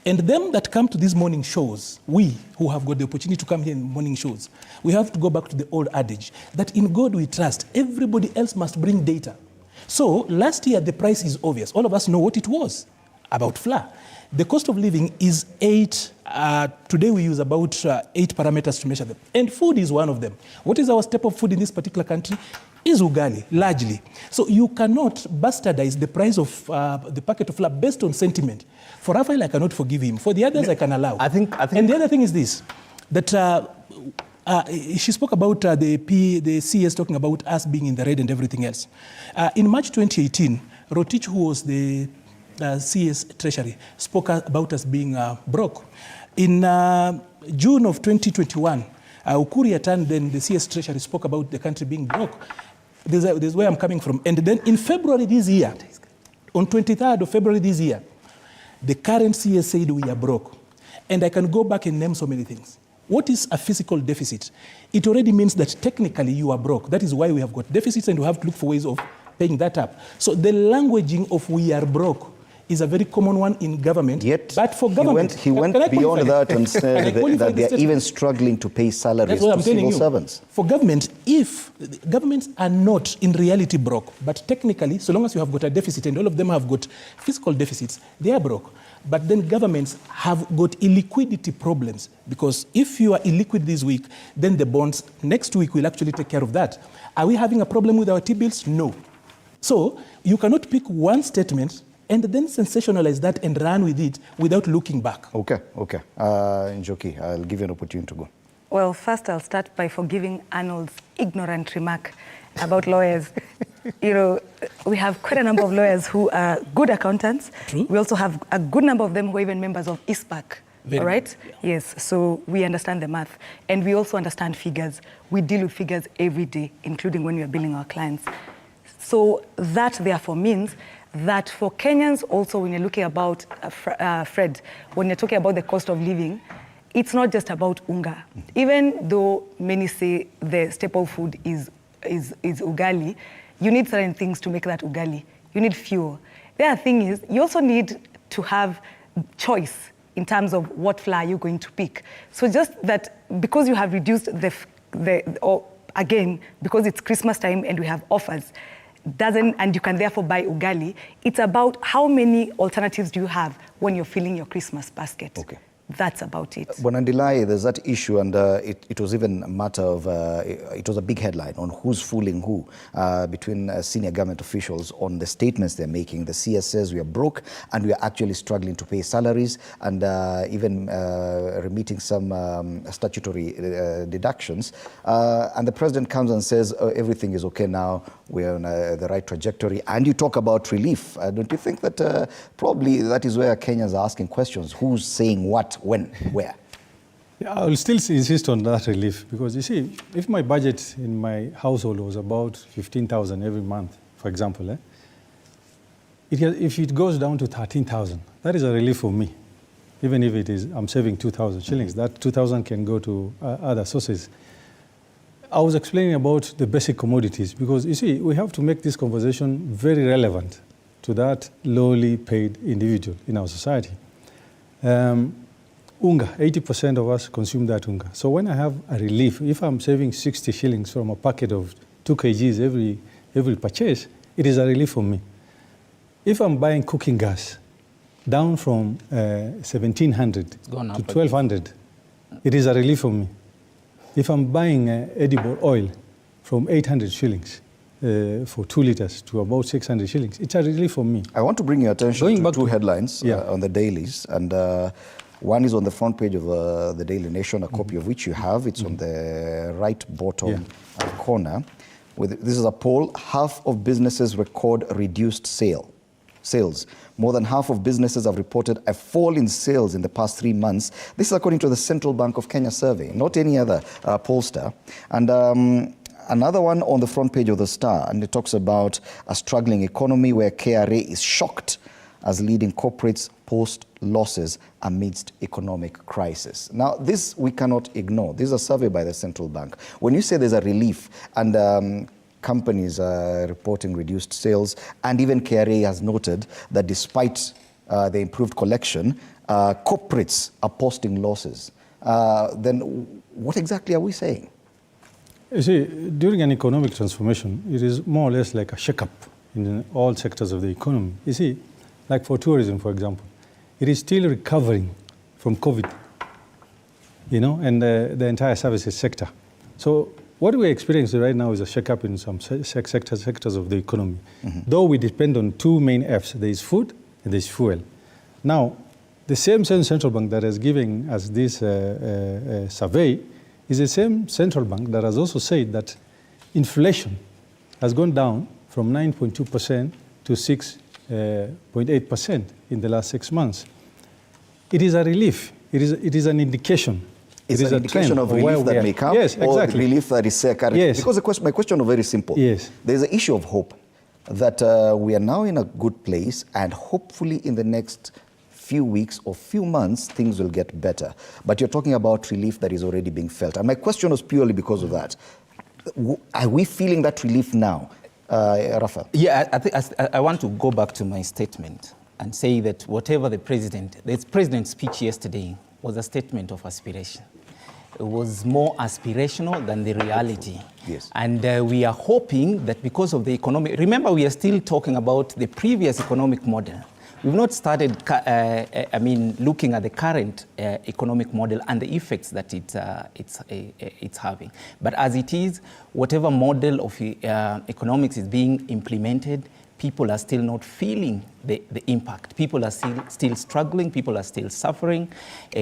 And them that come to these morning shows, we who have got the opportunity to come here in morning shows, we have to go back to the old adage that in God we trust. Everybody else must bring data. So last year, the price is obvious. All of us know what it was about flour. The cost of living is 8. Today we use about 8 parameters to measure them. And food is one of them. What is our staple food in this particular country? Is ugali, largely. So you cannot bastardize the price of the packet of flour based on sentiment. For Raphael, I cannot forgive him. For the others, I can allow. I think. And the other thing is this, that she spoke about the CS talking about us being in the red and everything else. In March 2018, Rotich, who was the CS Treasury, spoke about us being broke. In June of 2021, Ukuri Atan, then the CS Treasury, spoke about the country being broke. This is where I'm coming from. And then in February this year, on 23rd of February this year, the current CS said we are broke. And I can go back and name so many things. What is a fiscal deficit? It already means that technically you are broke. That is why we have got deficits and we have to look for ways of paying that up. So the languaging of we are broke is a very common one in government. Yet, but for government, he went beyond that and said that they are even struggling to pay salaries to civil servants. For government, if governments are not in reality broke, but technically, so long as you have got a deficit and all of them have got fiscal deficits, they are broke. But then governments have got illiquidity problems, because if you are illiquid this week, then the bonds next week will actually take care of that. Are we having a problem with our T-bills? No. So you cannot pick one statement and then sensationalize that and run with it without looking back. Okay. Njoki, I'll give you an opportunity to go. Well, first I'll start by forgiving Arnold's ignorant remark about lawyers. You know, we have quite a number of lawyers who are good accountants. True. We also have a good number of them who are even members of ISPAC. Very all right? good, yeah. Yes, so we understand the math. And we also understand figures. We deal with figures every day, including when we are billing our clients. So that therefore means that for Kenyans also, when you're looking about, Fred, when you're talking about the cost of living, it's not just about unga. Even though many say the staple food is ugali, you need certain things to make that ugali. You need fuel. The other thing is, you also need to have choice in terms of what flour you're going to pick. So just that, because you have reduced again, because it's Christmas time and we have offers, and you can therefore buy ugali, it's about how many alternatives do you have when you're filling your Christmas basket. Okay. That's about it. Bonandilai, there's that issue, and it was even a matter of, it was a big headline on who's fooling who between senior government officials on the statements they're making. The CS says we are broke and we are actually struggling to pay salaries, and even remitting some statutory deductions. And the president comes and says everything is okay now, we're on the right trajectory, and you talk about relief. Don't you think that probably that is where Kenyans are asking questions? Who's saying what? When, where? Yeah, I will still insist on that relief, because you see, if my budget in my household was about 15,000 every month, for example, if it goes down to 13,000, that is a relief for me. Even if it is, I'm saving 2,000 shillings, that 2,000 can go to other sources. I was explaining about the basic commodities, because you see, we have to make this conversation very relevant to that lowly paid individual in our society. Unga, 80% of us consume that unga. So when I have a relief, if I'm saving 60 shillings from a packet of 2 kgs every purchase, it is a relief for me. If I'm buying cooking gas down from 1,700 to 1,200, it is a relief for me. If I'm buying edible oil from 800 shillings for 2 liters to about 600 shillings. It's a relief for me. I want to bring your attention Going to back two to- headlines Yeah. on the dailies. And one is on the front page of the Daily Nation, a copy of which you have. It's on the right bottom corner. This is a poll. Half of businesses record reduced sales. More than half of businesses have reported a fall in sales in the past 3 months. This is according to the Central Bank of Kenya survey, not any other pollster. And another one on the front page of the Star, and it talks about a struggling economy where KRA is shocked as leading corporates post losses amidst economic crisis. Now, this we cannot ignore. This is a survey by the Central Bank. When you say there's a relief and companies are reporting reduced sales, and even KRA has noted that despite the improved collection, corporates are posting losses. Then what exactly are we saying? You see, during an economic transformation, it is more or less like a shake-up in all sectors of the economy. You see, like for tourism, for example, it is still recovering from COVID, and the entire services sector. So what we're experiencing right now is a shake-up in some sectors of the economy. Though we depend on two main Fs, there is food and there is fuel. Now, the same central bank that is giving us this survey is the same central bank that has also said that inflation has gone down from 9.2% to 6.8% in the last 6 months. It is a relief. It is an indication. It's an indication of relief that may come, yes, exactly. or relief that is current. Yes. Because my question is very simple. Yes. There's an issue of hope that we are now in a good place, and hopefully in the next few weeks or few months, things will get better. But you're talking about relief that is already being felt. And my question was purely because of that. Are we feeling that relief now? Rafa? Yeah, I want to go back to my statement and say that whatever the president's speech yesterday was a statement of aspiration. It was more aspirational than the reality. Yes. And we are hoping that because of the economic... Remember, we are still talking about the previous economic model. We've not started, looking at the current economic model and the effects that it's having. But as it is, whatever model of economics is being implemented, people are still not feeling the impact. People are still struggling. People are still suffering.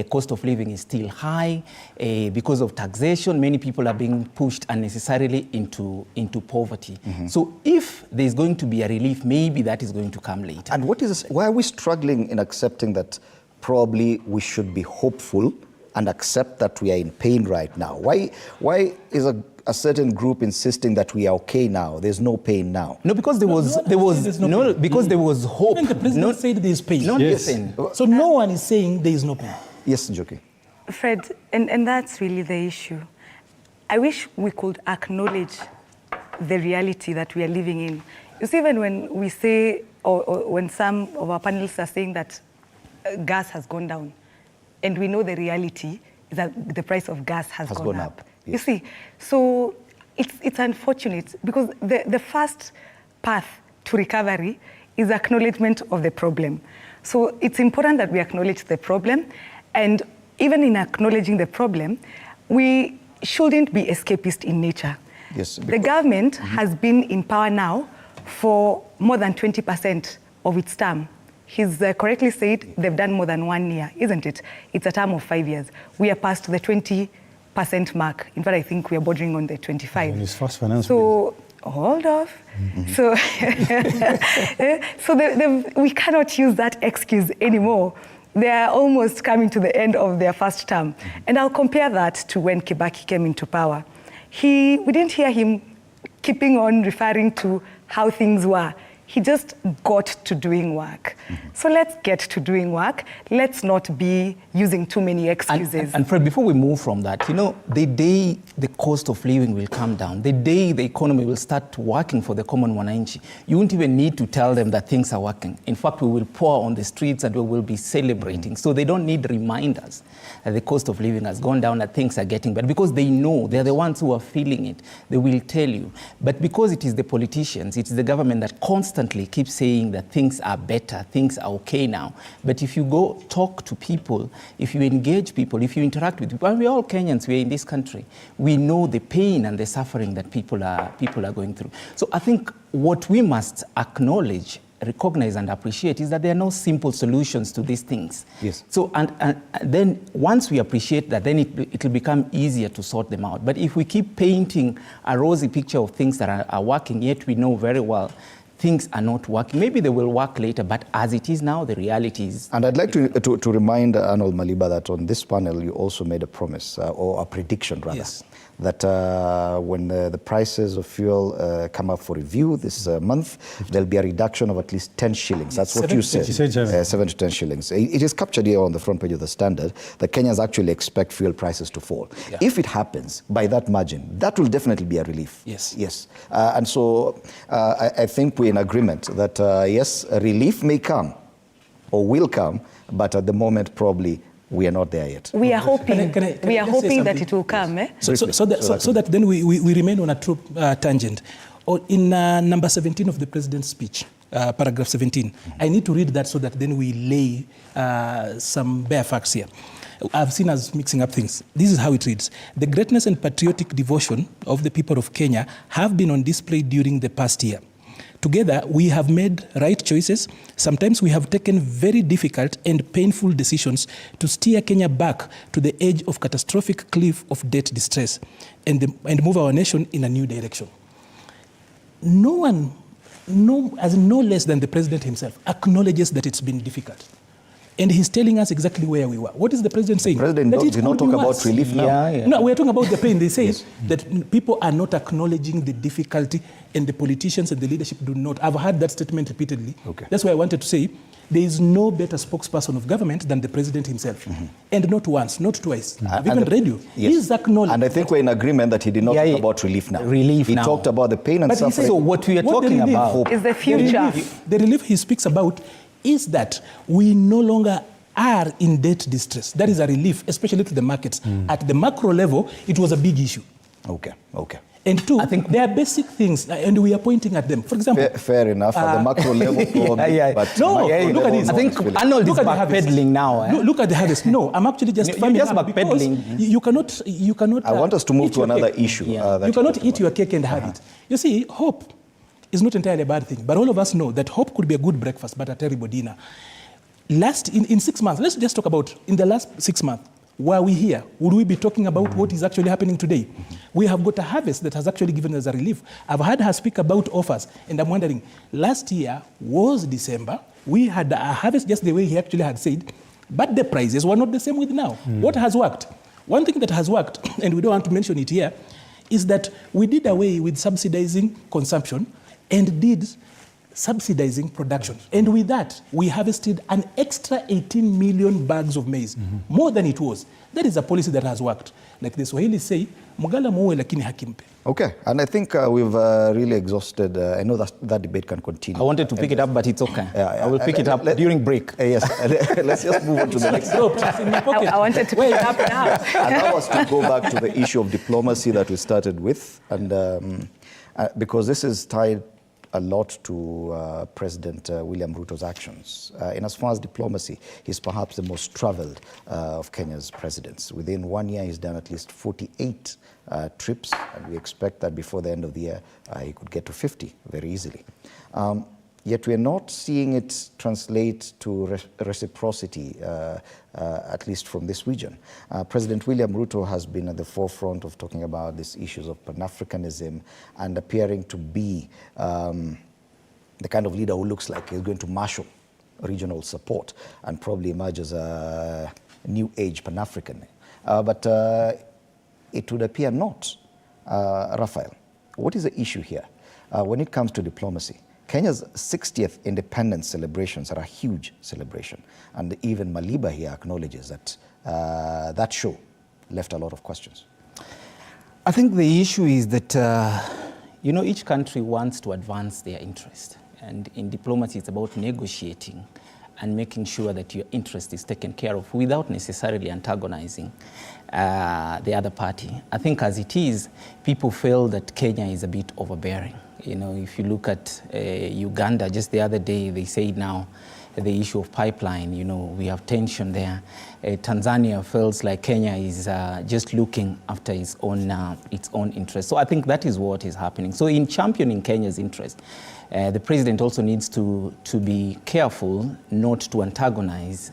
Cost of living is still high. Because of taxation, many people are being pushed unnecessarily into poverty. So if there's going to be a relief, maybe that is going to come later. And why are we struggling in accepting that probably we should be hopeful and accept that we are in pain right now? Why is a certain group insisting that we are okay now? There's no pain now. No, because there was hope. Even the president said there is pain. Yes. So no one is saying there is no pain. Yes, Njoki. Fred, and that's really the issue. I wish we could acknowledge the reality that we are living in. You see, even when we say, or when some of our panelists are saying that gas has gone down, and we know the reality is that the price of gas has gone up. Yes. You see, so it's unfortunate because the first path to recovery is acknowledgement of the problem. So it's important that we acknowledge the problem, and even in acknowledging the problem, we shouldn't be escapist in nature. Yes. The government has been in power now for more than 20% of its term. He's correctly said they've done more than 1 year, isn't it? It's a term of 5 years. We are past the 20% mark. In fact, I think we are bordering on the 25. And his first finance bill. Hold off. So, we cannot use that excuse anymore. They are almost coming to the end of their first term. And I'll compare that to when Kibaki came into power. We didn't hear him keeping on referring to how things were. He just got to doing work. So let's get to doing work. Let's not be using too many excuses. And Fred, before we move from that, the day the cost of living will come down, the day the economy will start working for the common wananchi, you won't even need to tell them that things are working. In fact, we will pour on the streets and we will be celebrating. So they don't need reminders that the cost of living has gone down, that things are getting better, because they know, they're the ones who are feeling it. They will tell you. But because it is the politicians, it is the government that constantly constantly keep saying that things are better, things are okay now. But if you go talk to people, if you engage people, if you interact with people, and we're all Kenyans, we're in this country, we know the pain and the suffering that people are going through. So I think what we must acknowledge, recognize and appreciate is that there are no simple solutions to these things. Yes. So and then once we appreciate that, then it will become easier to sort them out. But if we keep painting a rosy picture of things that are working, yet we know very well things are not working. Maybe they will work later, but as it is now, the reality is... And I'd like to remind Arnold Maliba that on this panel, you also made a promise, or a prediction rather, Yes. that when the prices of fuel come up for review this month, there'll be a reduction of at least 10 shillings. That's what you said. 7 to 10 shillings. It is captured here on the front page of the Standard that Kenyans actually expect fuel prices to fall. Yeah. If it happens by that margin, that will definitely be a relief. Yes. Yes. And so I think we're in agreement that yes, a relief may come or will come, but at the moment probably we are not there yet. We are hoping. We are hoping that something? it will come. Eh? So that then we remain on a true tangent. Or in number 17 of the president's speech, paragraph 17, I need to read that so that then we lay some bare facts here. I've seen us mixing up things. This is how it reads. The greatness and patriotic devotion of the people of Kenya have been on display during the past year. Together, we have made right choices. Sometimes we have taken very difficult and painful decisions to steer Kenya back to the edge of catastrophic cliff of debt distress and move our nation in a new direction. No one, no less than the president himself, acknowledges that it's been difficult. And he's telling us exactly where we were. What is the president saying? The president did not talk about relief now. Yeah. No, we're talking about the pain. They say that people are not acknowledging the difficulty, and the politicians and the leadership do not. I've heard that statement repeatedly. Okay. That's why I wanted to say there is no better spokesperson of government than the president himself. And not once, not twice. I've even read you. Yes. He's acknowledged. And I think we're in agreement that he did not talk about relief now. He talked about the pain and But he suffering. said, So what we are talking about is the future. The relief he speaks about is that we no longer are in debt distress. That is a relief, especially to the markets. At the macro level, it was a big issue. Okay. And two, I think there are basic things, and we are pointing at them. For example... Fair enough. At the macro level, probably. But look at this. I think Arnold is backpedaling now. Eh? Look at the harvest. No, I'm actually just... You're just backpedaling. You cannot... I want us to move to another issue. You cannot eat your cake and have it. You see, hope is not entirely a bad thing, but all of us know that hope could be a good breakfast, but a terrible dinner. In 6 months, let's just talk about in the last 6 months, were we here? Would we be talking about what is actually happening today? We have got a harvest that has actually given us a relief. I've heard her speak about offers, and I'm wondering, last year was December. We had a harvest just the way he actually had said, but the prices were not the same with now. What has worked? One thing that has worked, and we don't want to mention it here, is that we did away with subsidizing consumption and did subsidizing production. And with that, we harvested an extra 18 million bags of maize, more than it was. That is a policy that has worked. Like the Swahili say, Mugala muwe lakini hakimpe. Okay, and I think we've really exhausted. I know that debate can continue. I wanted to pick it up, but it's okay. I will pick it up during break. Yes, let's just move on to the next. I wanted to pick it up now. Allow us to go back to the issue of diplomacy that we started with, and because this is tied a lot to President William Ruto's actions. In as far as diplomacy, he's perhaps the most traveled of Kenya's presidents. Within 1 year, he's done at least 48 trips, and we expect that before the end of the year, he could get to 50 very easily. Yet we're not seeing it translate to reciprocity, at least from this region. President William Ruto has been at the forefront of talking about these issues of Pan-Africanism and appearing to be the kind of leader who looks like he's going to marshal regional support and probably emerge as a new age Pan-African. But it would appear not. Raphael, what is the issue here when it comes to diplomacy? Kenya's 60th independence celebrations are a huge celebration. And even Maliba here acknowledges that that show left a lot of questions. I think the issue is that, each country wants to advance their interest. And in diplomacy, it's about negotiating and making sure that your interest is taken care of without necessarily antagonizing the other party. I think as it is, people feel that Kenya is a bit overbearing. You know, if you look at Uganda, just the other day, they say now the issue of pipeline, you know, we have tension there. Tanzania feels like Kenya is just looking after its own interest. So I think that is what is happening. So in championing Kenya's interest, the president also needs to be careful not to antagonize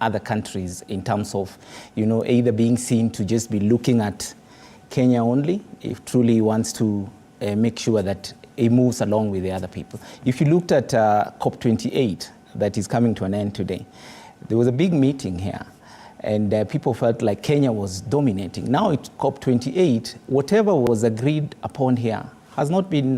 other countries in terms of, you know, either being seen to just be looking at Kenya only, if truly he wants to make sure that he moves along with the other people. If you looked at COP28, that is coming to an end today, there was a big meeting here, and people felt like Kenya was dominating. Now at COP28, whatever was agreed upon here has not been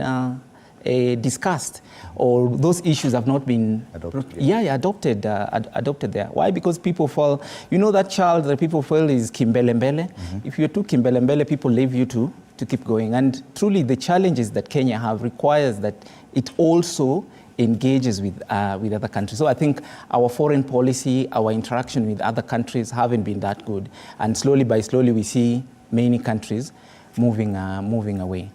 discussed, or those issues have not been adopted there. Why? Because people feel, you know, that child that people feel is kimbelembele. If you're too kimbelembele, people leave you to keep going. And truly the challenges that Kenya have requires that it also engages with other countries. So I think our foreign policy, our interaction with other countries haven't been that good. And slowly by slowly we see many countries moving away.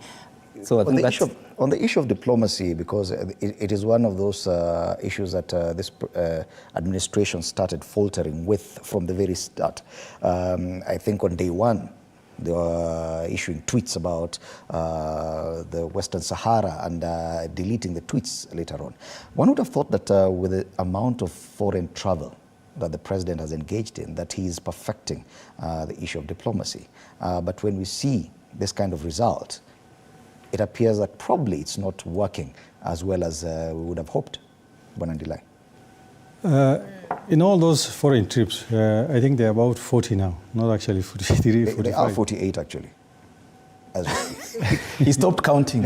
So I think on the issue of diplomacy, because it is one of those issues that this administration started faltering with from the very start. I think on day one, they were issuing tweets about the Western Sahara and deleting the tweets later on. One would have thought that with the amount of foreign travel that the president has engaged in, that he is perfecting the issue of diplomacy. But when we see this kind of result, it appears that probably it's not working as well as we would have hoped. Bonandilai. In all those foreign trips, I think they're about 40 now, not actually 43, 45. They are 48 actually. As we speak. He stopped counting.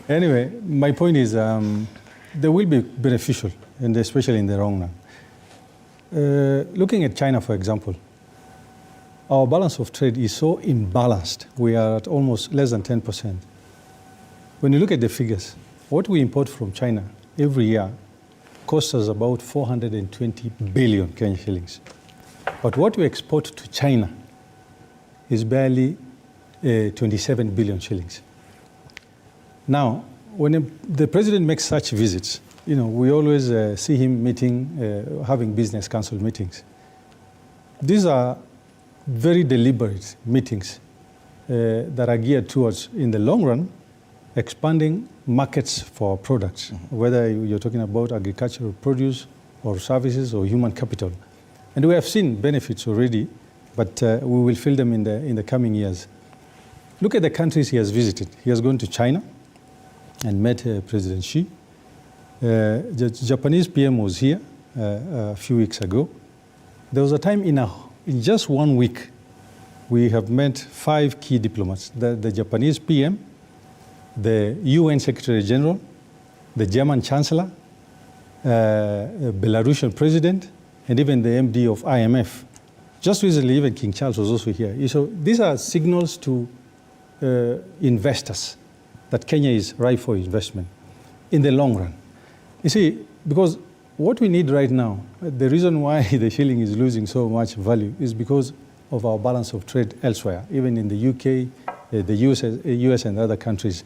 Anyway, my point is they will be beneficial, and especially in the long run. Looking at China, for example, our balance of trade is so imbalanced. We are at almost less than 10%. When you look at the figures, what we import from China every year costs us about 420 billion Kenyan shillings. But what we export to China is barely 27 billion shillings. Now, when the president makes such visits, you know, we always see him meeting, having business council meetings. These are very deliberate meetings that are geared towards, in the long run, expanding markets for products, whether you're talking about agricultural produce or services or human capital. And we have seen benefits already, but we will feel them in the coming years. Look at the countries he has visited. He has gone to China and met President Xi. The Japanese PM was here a few weeks ago. There was a time in just 1 week, we have met 5 key diplomats, the Japanese PM, the UN Secretary General, the German Chancellor, Belarusian President, and even the MD of IMF. Just recently, even King Charles was also here. So these are signals to investors that Kenya is ripe for investment in the long run. You see, because what we need right now, the reason why the shilling is losing so much value is because of our balance of trade elsewhere, even in the UK, the US and other countries.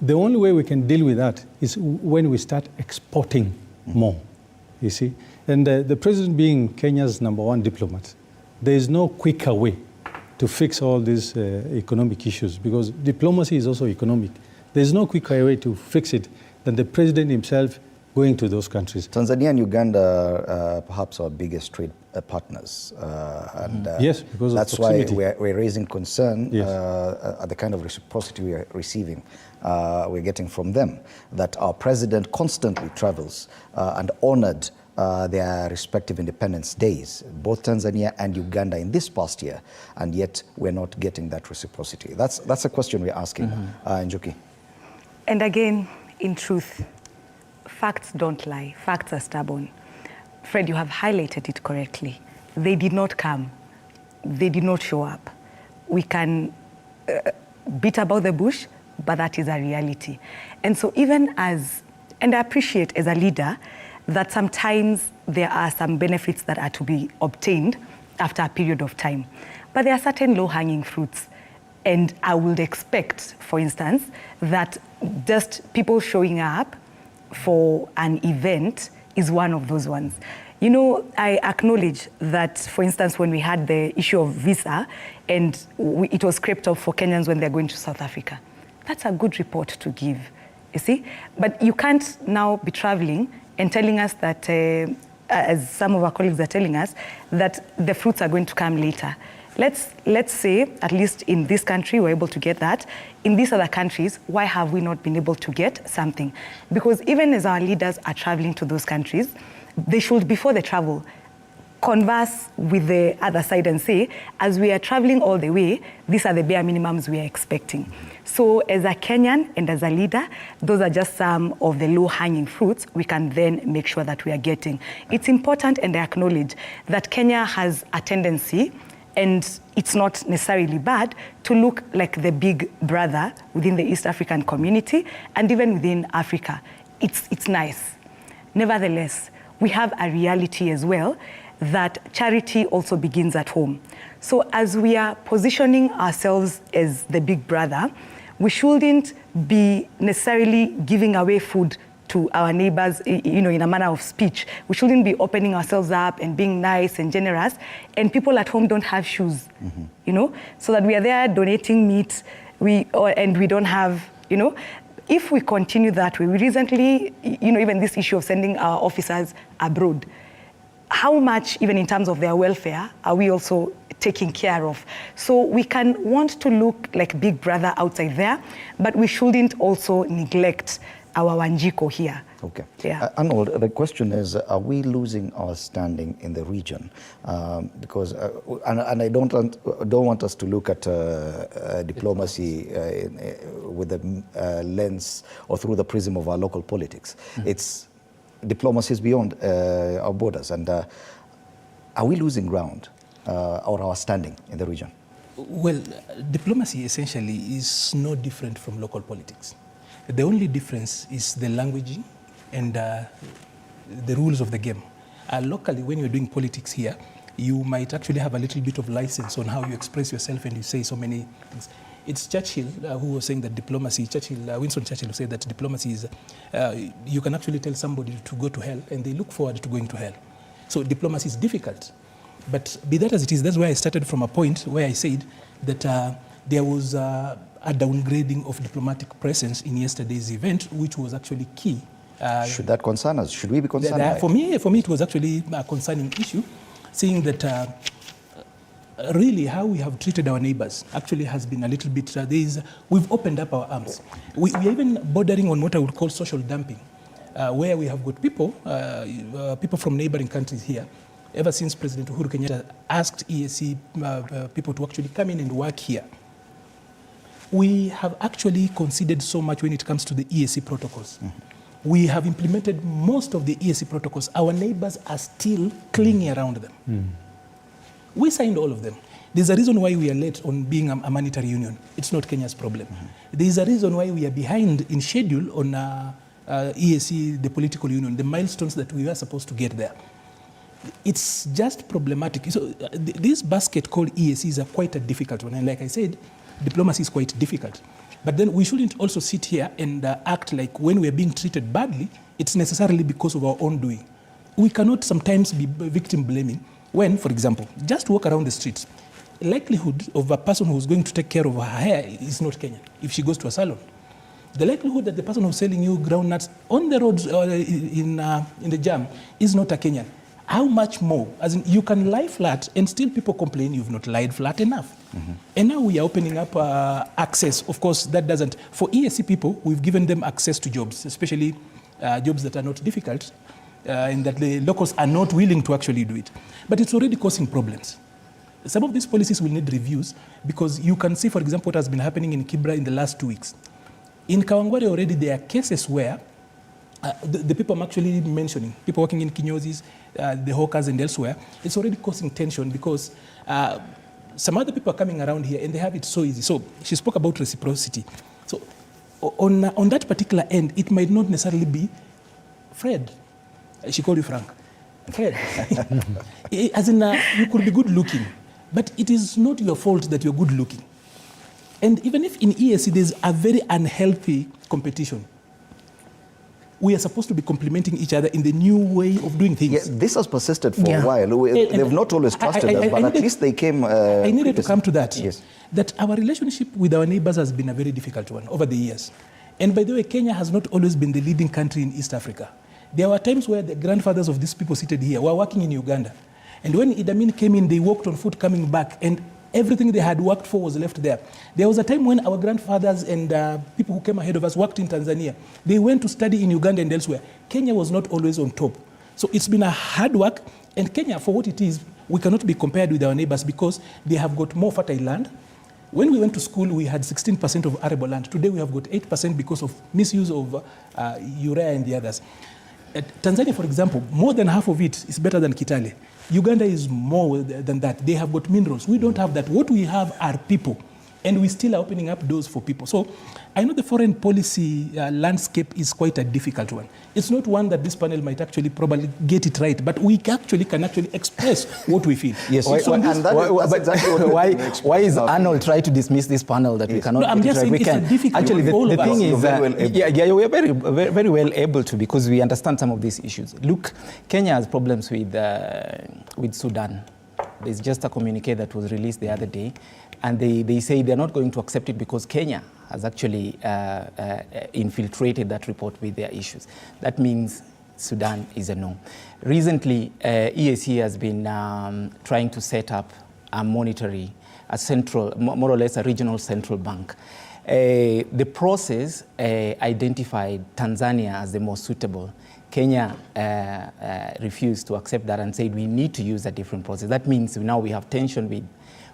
The only way we can deal with that is when we start exporting more, you see. And the president being Kenya's #1 diplomat, there is no quicker way to fix all these economic issues, because diplomacy is also economic. There is no quicker way to fix it than the president himself going to those countries. Tanzania and Uganda perhaps our biggest trade partners. And yes, because that's of proximity. why we're raising concern Yes. at the kind of reciprocity we are receiving, we're getting from them, that our president constantly travels and honored their respective independence days, both Tanzania and Uganda in this past year, and yet we're not getting that reciprocity. That's a question we're asking, Njuki. And again, in truth, facts don't lie. Facts are stubborn. Fred, you have highlighted it correctly. They did not come. They did not show up. We can beat about the bush, but that is a reality. And so even and I appreciate as a leader that sometimes there are some benefits that are to be obtained after a period of time. But there are certain low-hanging fruits. And I would expect, for instance, that just people showing up for an event is one of those ones. You know, I acknowledge that, for instance, when we had the issue of visa and it was scraped off for Kenyans when they're going to South Africa, that's a good report to give, you see? But you can't now be traveling and telling us that, as some of our colleagues are telling us, that the fruits are going to come later. Let's say, at least in this country, we're able to get that. In these other countries, why have we not been able to get something? Because even as our leaders are traveling to those countries, they should, before they travel, converse with the other side and say, as we are traveling all the way, these are the bare minimums we are expecting. So as a Kenyan and as a leader, those are just some of the low-hanging fruits we can then make sure that we are getting. It's important, and I acknowledge that Kenya has a tendency, and it's not necessarily bad, to look like the big brother within the East African community and even within Africa. It's nice. Nevertheless, we have a reality as well that charity also begins at home. So as we are positioning ourselves as the big brother, we shouldn't be necessarily giving away food to our neighbors, you know, in a manner of speech. We shouldn't be opening ourselves up and being nice and generous, and people at home don't have shoes, you know, so that we are there donating meat, and we don't have, you know. If we continue that way, we recently, you know, even this issue of sending our officers abroad, how much, even in terms of their welfare, are we also taking care of? So we can want to look like big brother outside there, but we shouldn't also neglect our Wanjiko here. Okay. Yeah. Arnold, the question is, are we losing our standing in the region? Because, and I don't want us to look at diplomacy with the lens or through the prism of our local politics. It's diplomacy is beyond our borders. And are we losing ground or our standing in the region? Well, diplomacy essentially is no different from local politics. The only difference is the languaging and the rules of the game. Locally, when you're doing politics here, you might actually have a little bit of license on how you express yourself and you say so many things. It's Churchill who was saying that diplomacy, Winston Churchill said that diplomacy is, you can actually tell somebody to go to hell and they look forward to going to hell. So diplomacy is difficult. But be that as it is, that's why I started from a point where I said that there was a downgrading of diplomatic presence in yesterday's event, which was actually key. Should that concern us? Should we be concerned by it? For me, it was actually a concerning issue, seeing that really how we have treated our neighbors actually has been a little bit, we've opened up our arms. We are even bordering on what I would call social dumping, where we have got people from neighboring countries here. Ever since President Uhuru Kenyatta asked EAC people to actually come in and work here, we have actually conceded so much when it comes to the EAC protocols. We have implemented most of the EAC protocols. Our neighbors are still clinging around them. We signed all of them. There's a reason why we are late on being a monetary union. It's not Kenya's problem. There's a reason why we are behind in schedule on EAC, the political union, the milestones that we were supposed to get there. It's just problematic. So this basket called EACs are quite a difficult one. And like I said, diplomacy is quite difficult. But then we shouldn't also sit here and act like when we're being treated badly, it's necessarily because of our own doing. We cannot sometimes be victim blaming when, for example, just walk around the streets, the likelihood of a person who's going to take care of her hair is not Kenyan if she goes to a salon. The likelihood that the person who's selling you groundnuts on the roads or in the jam is not a Kenyan. How much more? As in, you can lie flat and still people complain you've not lied flat enough. And now we are opening up access. Of course, that doesn't. For EAC people, we've given them access to jobs, especially jobs that are not difficult and that the locals are not willing to actually do it. But it's already causing problems. Some of these policies will need reviews because you can see, for example, what has been happening in Kibra in the last 2 weeks. In Kawangware already there are cases where the people I'm actually mentioning, people working in kinyozis, the hawkers and elsewhere, it's already causing tension because some other people are coming around here and they have it so easy. So she spoke about reciprocity. So on that particular end, it might not necessarily be Fred. She called you Frank. Fred. As in, you could be good looking, but it is not your fault that you're good looking. And even if in EAC there's a very unhealthy competition, we are supposed to be complementing each other in the new way of doing things. Yeah, this has persisted for a while. They've not always trusted us, but at least they came... I needed to come to that. Yes. That our relationship with our neighbors has been a very difficult one over the years. And by the way, Kenya has not always been the leading country in East Africa. There were times where the grandfathers of these people seated here were working in Uganda. And when Idi Amin came in, they walked on foot coming back, and everything they had worked for was left there. There was a time when our grandfathers and people who came ahead of us worked in Tanzania. They went to study in Uganda and elsewhere. Kenya was not always on top. So it's been a hard work, and Kenya, for what it is, we cannot be compared with our neighbors because they have got more fertile land. When we went to school, we had 16% of arable land. Today, we have got 8% because of misuse of urea and the others. Tanzania, for example, more than half of it is better than Kitale. Uganda is more than that. They have got minerals. We don't have that. What we have are people, and we still are opening up doors for people. So I know the foreign policy landscape is quite a difficult one. It's not one that this panel might actually probably get it right, but we can actually express what we feel. Yes. Why is Arnold trying to dismiss this panel that we cannot get it right? I'm just saying it's a difficult actually, the thing is, we are very well able to, because we understand some of these issues. Look, Kenya has problems with Sudan. There's just a communique that was released the other day, and they say they're not going to accept it because Kenya has actually infiltrated that report with their issues. That means Sudan is a no. Recently, EAC has been trying to set up a central, more or less a regional central bank. The process identified Tanzania as the most suitable. Kenya refused to accept that and said we need to use a different process. That means now we have tension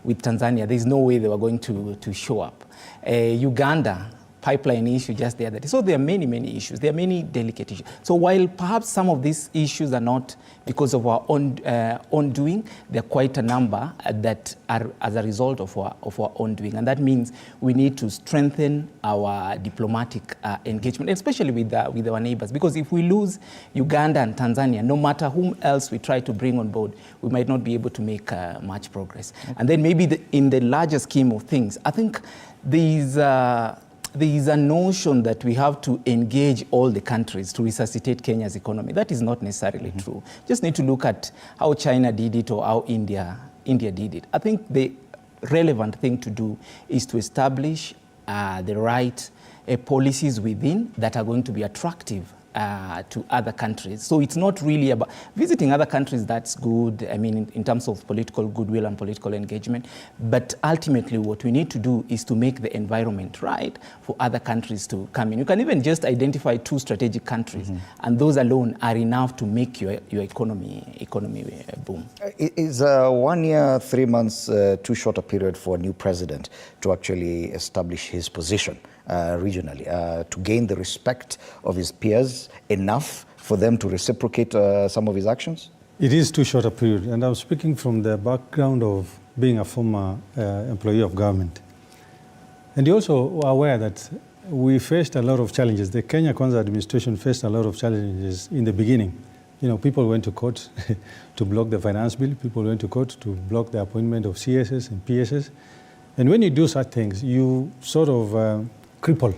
with Tanzania. There's no way they were going to show up. Uganda, pipeline issue just the other day. So there are many, many issues. There are many delicate issues. So while perhaps some of these issues are not because of our own doing, there are quite a number that are as a result of our own doing. And that means we need to strengthen our diplomatic engagement, especially with our neighbors. Because if we lose Uganda and Tanzania, no matter whom else we try to bring on board, we might not be able to make much progress. Okay. And then maybe in the larger scheme of things, I think there is a notion that we have to engage all the countries to resuscitate Kenya's economy. That is not necessarily true. Just need to look at how China did it or how India did it. I think the relevant thing to do is to establish the right policies within that are going to be attractive to other countries. So it's not really about visiting other countries. That's good, I mean, in terms of political goodwill and political engagement. But ultimately what we need to do is to make the environment right for other countries to come in. You can even just identify 2 strategic countries, and those alone are enough to make your economy boom. Is 1 year, 3 months too short a period for a new president to actually establish his position regionally, to gain the respect of his peers enough for them to reciprocate some of his actions? It is too short a period, and I'm speaking from the background of being a former employee of government. And you're also aware that we faced a lot of challenges. The Kenya Kwanza administration faced a lot of challenges in the beginning. You know, people went to court to block the finance bill. People went to court to block the appointment of CSS and PSS. And when you do such things, you sort of cripple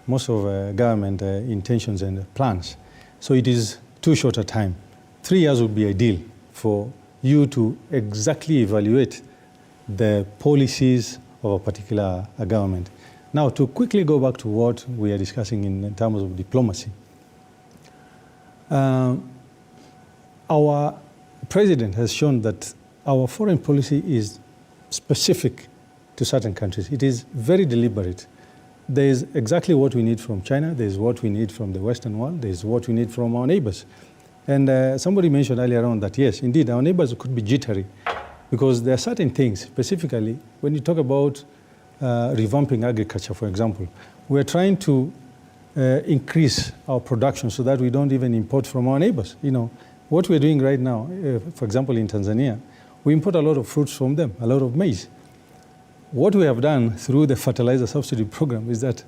most of government intentions and plans. So it is too short a time. 3 years would be ideal for you to exactly evaluate the policies of a particular government. Now, to quickly go back to what we are discussing in terms of diplomacy, our president has shown that our foreign policy is specific to certain countries. It is very deliberate. There is exactly what we need from China. There is what we need from the Western world. There is what we need from our neighbors. And somebody mentioned earlier on that, yes, indeed, our neighbors could be jittery because there are certain things, specifically, when you talk about revamping agriculture, for example, we're trying to increase our production so that we don't even import from our neighbors. You know, what we're doing right now, for example, in Tanzania, we import a lot of fruits from them, a lot of maize. What we have done through the fertilizer subsidy program is that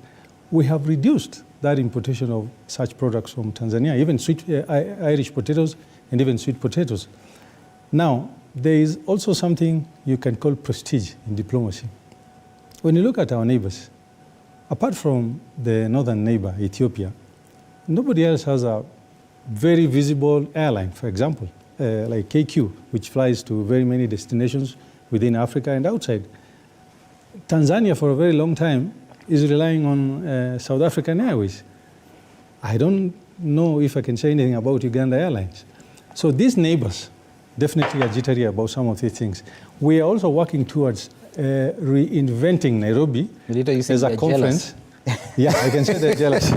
we have reduced that importation of such products from Tanzania, even sweet Irish potatoes and even sweet potatoes. Now, there is also something you can call prestige in diplomacy. when you look at our neighbors, apart from the northern neighbor, Ethiopia, nobody else has a very visible airline, for example, like KQ, which flies to very many destinations within Africa and outside. Tanzania, for a very long time, is relying on South African Airways. I don't know if I can say anything about Uganda Airlines. So these neighbors definitely are jittery about some of these things. We are also working towards reinventing Nairobi as a conference. Yeah, I can say they're jealous.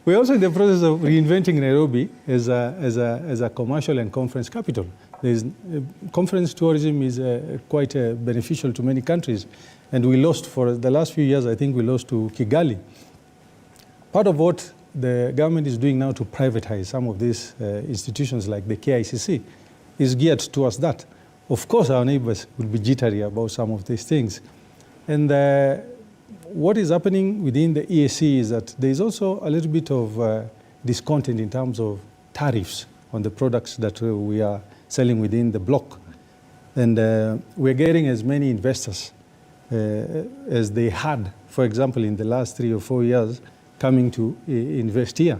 We're also in the process of reinventing Nairobi as a commercial and conference capital. Conference tourism is quite beneficial to many countries. And we lost, for the last few years, I think we lost to Kigali. Part of what the government is doing now to privatize some of these institutions like the KICC is geared towards that. Of course, our neighbors will be jittery about some of these things. And what is happening within the EAC is that there is also a little bit of discontent in terms of tariffs on the products that we are selling within the bloc. And we're getting as many investors as they had, for example, in the last 3 or 4 years, coming to invest here.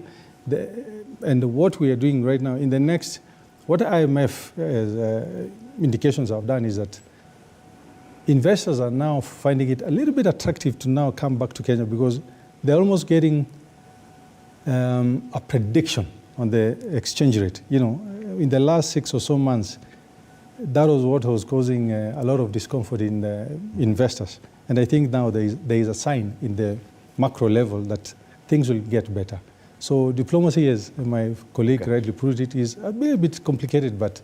And what we are doing right now, in the next, what IMF indications have done is that investors are now finding it a little bit attractive to now come back to Kenya because they're almost getting a prediction on the exchange rate. You know, in the last 6 or so months, that was what was causing a lot of discomfort in the investors. And I think now there is a sign in the macro level that things will get better. So diplomacy, as my colleague rightly put it, is a bit complicated, but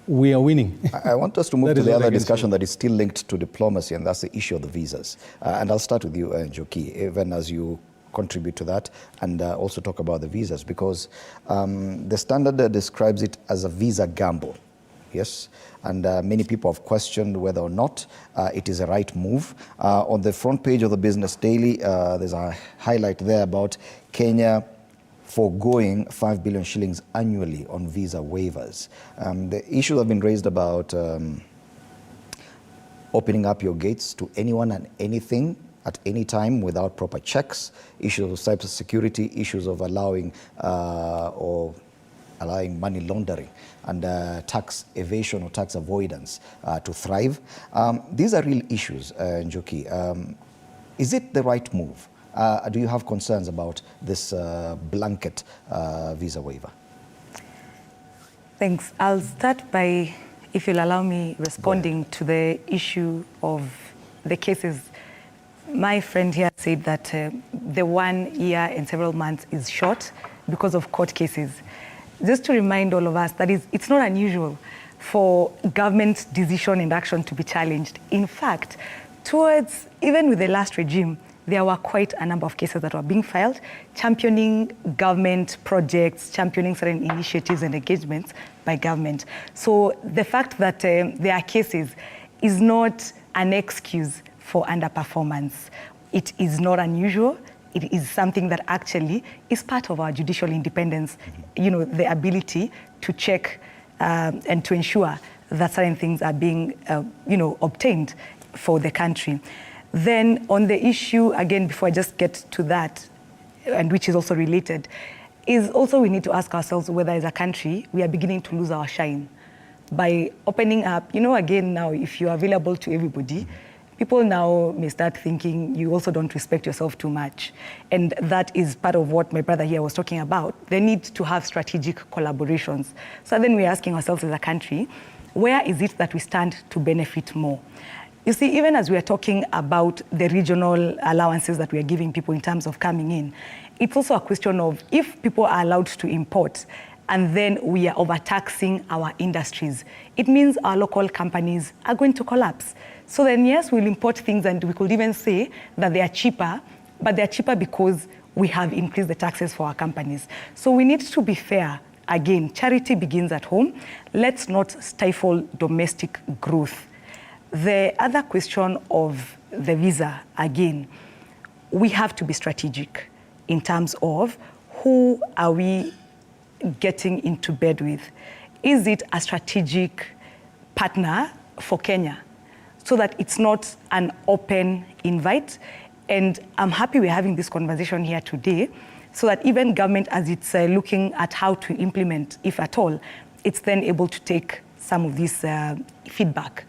we are winning. I want us to move to the other discussion that is still linked to diplomacy, and that's the issue of the visas. And I'll start with you, Njoki, even as you contribute to that, and also talk about the visas, because the Standard describes it as a visa gamble. Yes, and many people have questioned whether or not it is a right move. On the front page of the Business Daily, there's a highlight there about Kenya foregoing 5 billion shillings annually on visa waivers. The issues have been raised about opening up your gates to anyone and anything at any time without proper checks, issues of cyber security, issues of allowing money laundering and tax evasion or tax avoidance to thrive. These are real issues, Njoki. Is it the right move? Do you have concerns about this blanket visa waiver? Thanks. I'll start by, if you'll allow me, responding to the issue of the cases. My friend here said that the 1 year and several months is short because of court cases. Just to remind all of us that it's not unusual for government decision and action to be challenged. In fact, even with the last regime, there were quite a number of cases that were being filed, championing government projects, championing certain initiatives and engagements by government. So the fact that there are cases is not an excuse for underperformance. It is not unusual. It is something that actually is part of our judicial independence, you know, the ability to check and to ensure that certain things are being, obtained for the country. Then on the issue, again, before I just get to that, and which is also related, is also we need to ask ourselves whether as a country we are beginning to lose our shine by opening up, again now, if you're available to everybody, people now may start thinking you also don't respect yourself too much. And that is part of what my brother here was talking about. They need to have strategic collaborations. So then we're asking ourselves as a country, where is it that we stand to benefit more? You see, even as we are talking about the regional allowances that we are giving people in terms of coming in, it's also a question of if people are allowed to import and then we are overtaxing our industries, it means our local companies are going to collapse. So then, yes, we'll import things and we could even say that they are cheaper, but they're cheaper because we have increased the taxes for our companies. So we need to be fair. Again, charity begins at home. Let's not stifle domestic growth. The other question of the visa, again, we have to be strategic in terms of who are we getting into bed with. Is it a strategic partner for Kenya? so that it's not an open invite. And I'm happy we're having this conversation here today, so that even government, as it's looking at how to implement, if at all, it's then able to take some of this feedback,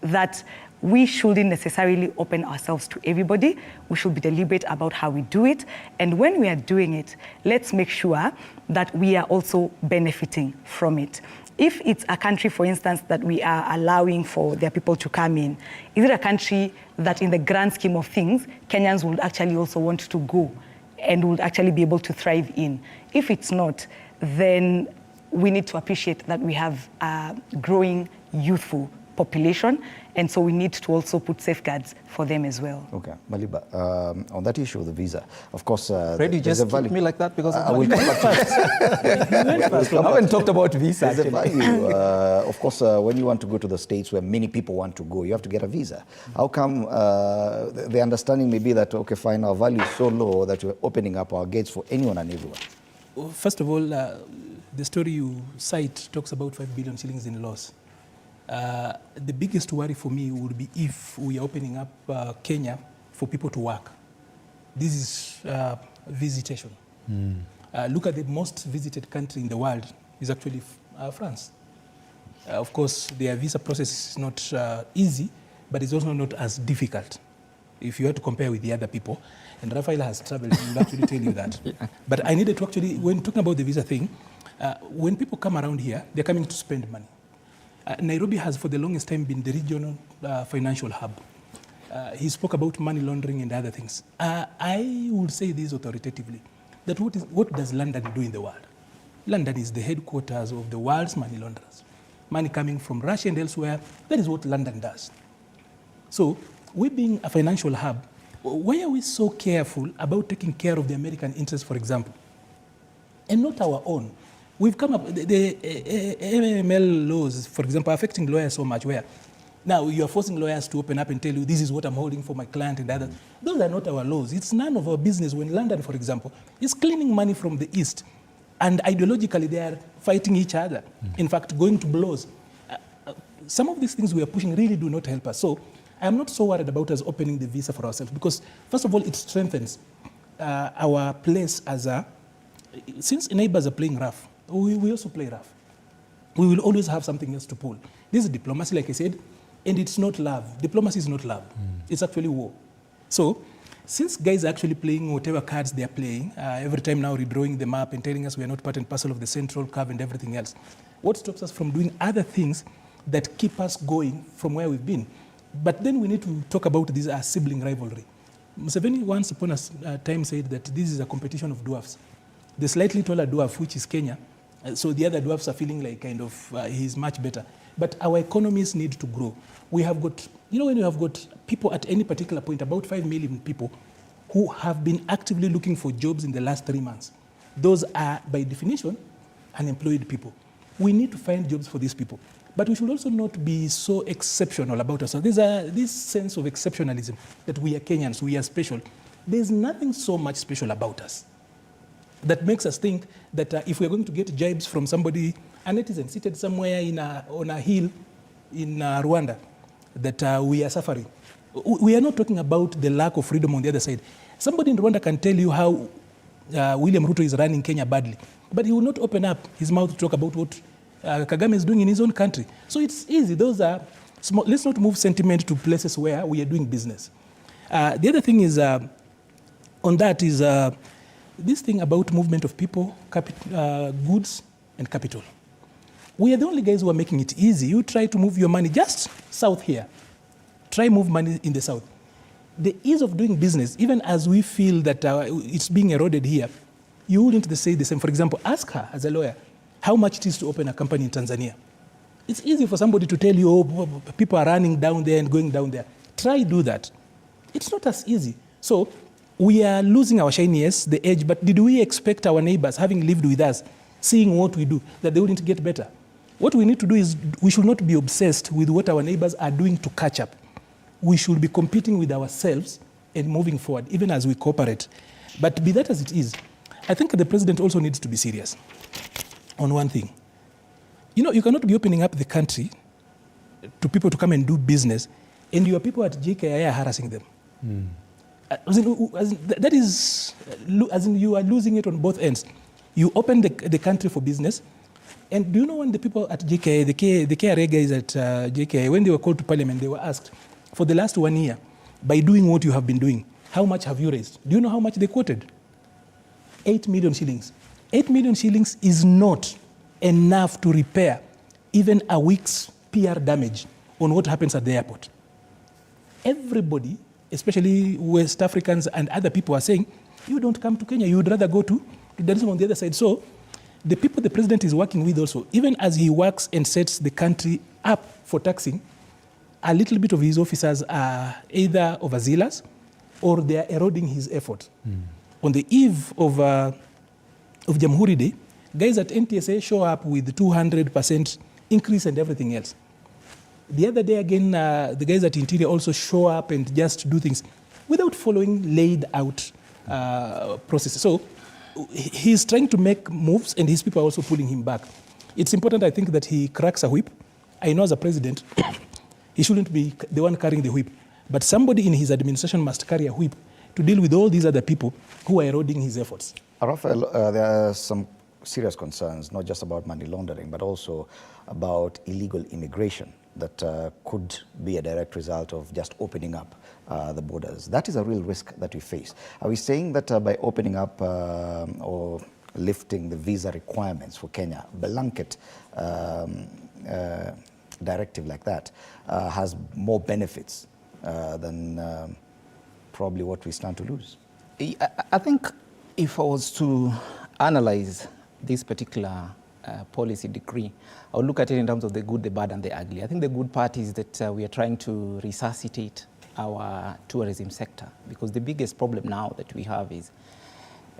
that we shouldn't necessarily open ourselves to everybody. We should be deliberate about how we do it. And when we are doing it, let's make sure that we are also benefiting from it. If it's a country, for instance, that we are allowing for their people to come in, is it a country that in the grand scheme of things, Kenyans would actually also want to go and would actually be able to thrive in? If it's not, then we need to appreciate that we have a growing youthful population, and so we need to also put safeguards for them as well. Okay, Maliba, on that issue of the visa, of course, Fred, you just took me like that because I will come back to I haven't talked about visa. There's a value. Of course, when you want to go to the States where many people want to go, you have to get a visa. How come the understanding may be that, okay, fine, our value is so low that we're opening up our gates for anyone and everyone? Well, first of all, the story you cite talks about 5 billion shillings in loss. The biggest worry for me would be if we are opening up Kenya for people to work. This is visitation. Look at the most visited country in the world is actually France. Of course, their visa process is not easy, but it's also not as difficult if you have to compare with the other people. And Rafael has traveled, he will actually tell you that. Yeah. But I needed to actually, when talking about the visa thing, when people come around here, they're coming to spend money. Nairobi has for the longest time been the regional financial hub. He spoke about money laundering and other things. I would say this authoritatively, that what does London do in the world? London is the headquarters of the world's money launderers. Money coming from Russia and elsewhere, that is what London does. So we being a financial hub, why are we so careful about taking care of the American interests, for example, and not our own? We've come up, the AML laws, for example, affecting lawyers so much where now you're forcing lawyers to open up and tell you this is what I'm holding for my client and others. Those are not our laws. It's none of our business when London, for example, is cleaning money from the East and ideologically they are fighting each other. In fact, going to blows. Some of these things we are pushing really do not help us. So I'm not so worried about us opening the visa for ourselves because, first of all, it strengthens our place as a, since neighbors are playing rough, we also play rough. We will always have something else to pull. This is diplomacy, like I said, and it's not love. Diplomacy is not love. It's actually war. So since guys are actually playing whatever cards they are playing, every time now redrawing them up and telling us we are not part and parcel of the central curve and everything else, what stops us from doing other things that keep us going from where we've been? But then we need to talk about this as sibling rivalry. Museveni once upon a time said that this is a competition of dwarfs. The slightly taller dwarf, which is Kenya, so the other dwarfs are feeling like kind of he's much better. But our economies need to grow. We have got, you know, when you have got people at any particular point, about 5 million people who have been actively looking for jobs in the last 3 months. Those are, by definition, unemployed people. We need to find jobs for these people. But we should also not be so exceptional about ourselves. There's this sense of exceptionalism that we are Kenyans, we are special. There's nothing so much special about us that makes us think that if we're going to get jibes from somebody, a netizen seated somewhere on a hill in Rwanda, that we are suffering. We are not talking about the lack of freedom on the other side. Somebody in Rwanda can tell you how William Ruto is running Kenya badly, but he will not open up his mouth to talk about what Kagame is doing in his own country. So it's easy. Those are small. Let's not move sentiment to places where we are doing business. The other thing is, on that is this thing about movement of people, goods, and capital. We are the only guys who are making it easy. You try to move your money just south here. Try move money in the south. The ease of doing business, even as we feel that it's being eroded here, you wouldn't say the same. For example, ask her as a lawyer how much it is to open a company in Tanzania. It's easy for somebody to tell you, oh, people are running down there and going down there. Try do that. It's not as easy. So we are losing our shininess, the edge, but did we expect our neighbors, having lived with us, seeing what we do, that they wouldn't get better? What we need to do is we should not be obsessed with what our neighbors are doing to catch up. We should be competing with ourselves and moving forward, even as we cooperate. But be that as it is, I think the president also needs to be serious on one thing. You know, you cannot be opening up the country to people to come and do business and your people at JKIA are harassing them. That is, as in you are losing it on both ends. You open the country for business, and do you know when the people at JKIA, the KRA guys at JKIA, when they were called to parliament, they were asked, for the last 1 year, by doing what you have been doing, how much have you raised? Do you know how much they quoted? 8 million shillings. 8 million shillings is not enough to repair even a week's PR damage on what happens at the airport. Everybody, especially West Africans and other people, are saying, you don't come to Kenya, you would rather go to Dar es Salaam on the other side. So the people the president is working with also, even as he works and sets the country up for taxing, a little bit of his officers are either overzealous or they are eroding his effort. On the eve of Jamhuri Day, guys at NTSA show up with 200% increase and everything else. The other day again, the guys at Interior also show up and just do things without following laid out processes. So he's trying to make moves and his people are also pulling him back. It's important, I think, that he cracks a whip. I know as a president, he shouldn't be the one carrying the whip, but somebody in his administration must carry a whip to deal with all these other people who are eroding his efforts. Raphael, there are some serious concerns, not just about money laundering, but also about illegal immigration that could be a direct result of just opening up the borders. That is a real risk that we face. Are we saying that by opening up or lifting the visa requirements for Kenya, blanket directive like that, has more benefits than probably what we stand to lose? I think if I was to analyze this particular policy decree, I would look at it in terms of the good, the bad, and the ugly. I think the good part is that we are trying to resuscitate our tourism sector, because the biggest problem now that we have is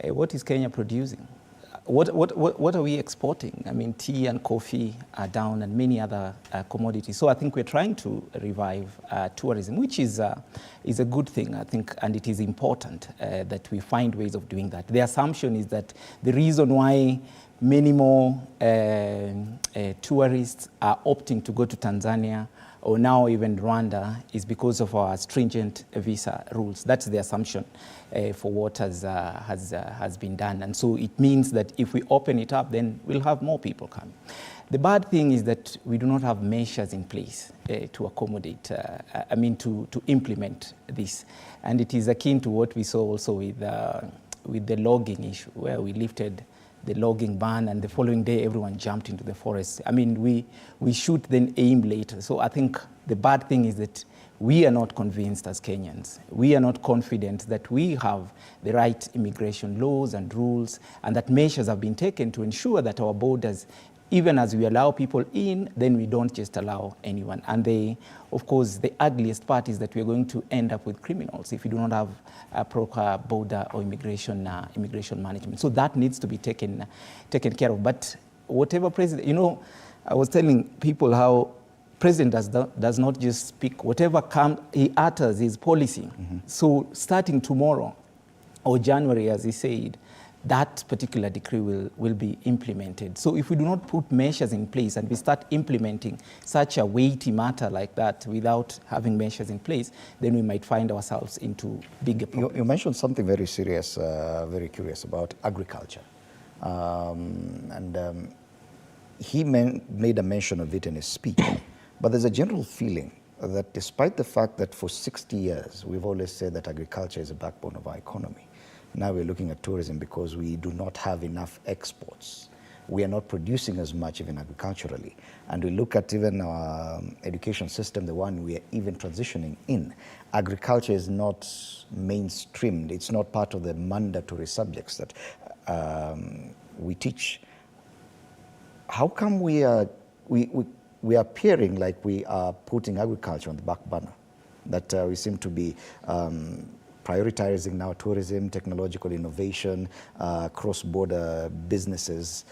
what is Kenya producing? What are we exporting? I mean, tea and coffee are down and many other commodities. So I think we're trying to revive tourism, which is a good thing, I think, and it is important that we find ways of doing that. The assumption is that the reason why many more tourists are opting to go to Tanzania or now even Rwanda is because of our stringent visa rules. That's the assumption for what has been done. And so it means that if we open it up, then we'll have more people coming. The bad thing is that we do not have measures in place to accommodate, to implement this. And it is akin to what we saw also with the logging issue, where we lifted the logging ban and the following day everyone jumped into the forest. I mean, we shoot then aim later. So I think the bad thing is that we are not convinced as Kenyans. We are not confident that we have the right immigration laws and rules, and that measures have been taken to ensure that our borders, even as we allow people in, then we don't just allow anyone. And of course, the ugliest part is that we're going to end up with criminals if we do not have a proper border or immigration management. So that needs to be taken care of. But whatever president, I was telling people how president does not just speak. Whatever he utters is policy. Mm-hmm. So starting tomorrow or January, as he said, that particular decree will be implemented. So if we do not put measures in place and we start implementing such a weighty matter like that without having measures in place, then we might find ourselves into bigger problems. You mentioned something very serious, very curious about agriculture. He made a mention of it in his speech. But there's a general feeling that despite the fact that for 60 years, we've always said that agriculture is the backbone of our economy. Now we're looking at tourism because we do not have enough exports. We are not producing as much even agriculturally. And we look at even our education system, the one we are even transitioning in. Agriculture is not mainstreamed. It's not part of the mandatory subjects that we teach. How come we are appearing like we are putting agriculture on the back burner? That we seem to be prioritizing now tourism, technological innovation, cross-border businesses,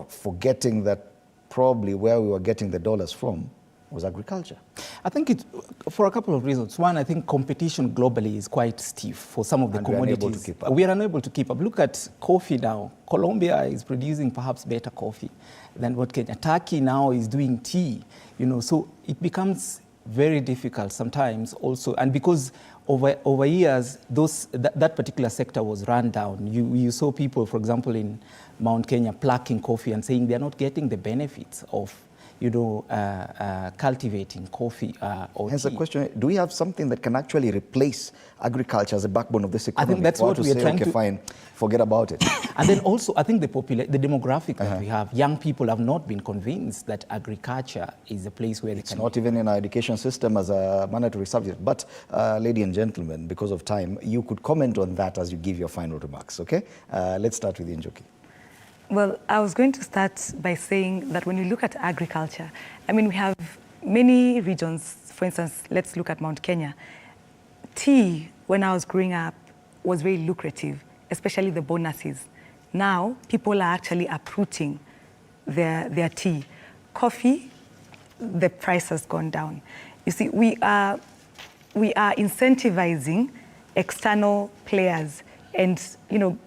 forgetting that probably where we were getting the dollars from was agriculture. I think it's for a couple of reasons. One, I think competition globally is quite stiff for some of the commodities. We are unable to keep up. Look at coffee now. Colombia is producing perhaps better coffee than what Kenya. Turkey now is doing tea. So it becomes very difficult sometimes also, and because over years that particular sector was run down. You saw people, for example, in Mount Kenya plucking coffee and saying they're not getting the benefits of cultivating coffee or Hence tea. the question, do we have something that can actually replace agriculture as a backbone of this economy? I think that's what we are trying to... fine, forget about it. And then also, I think the demographic that we have, young people have not been convinced that agriculture is a place where it's not even in our education system as a mandatory subject. But, ladies and gentlemen, because of time, you could comment on that as you give your final remarks, okay? Let's start with Njoki. Well, I was going to start by saying that when you look at agriculture, I mean, we have many regions. For instance, let's look at Mount Kenya. Tea, when I was growing up, was very lucrative, especially the bonuses. Now, people are actually uprooting their tea. Coffee, the price has gone down. You see, we are incentivizing external players and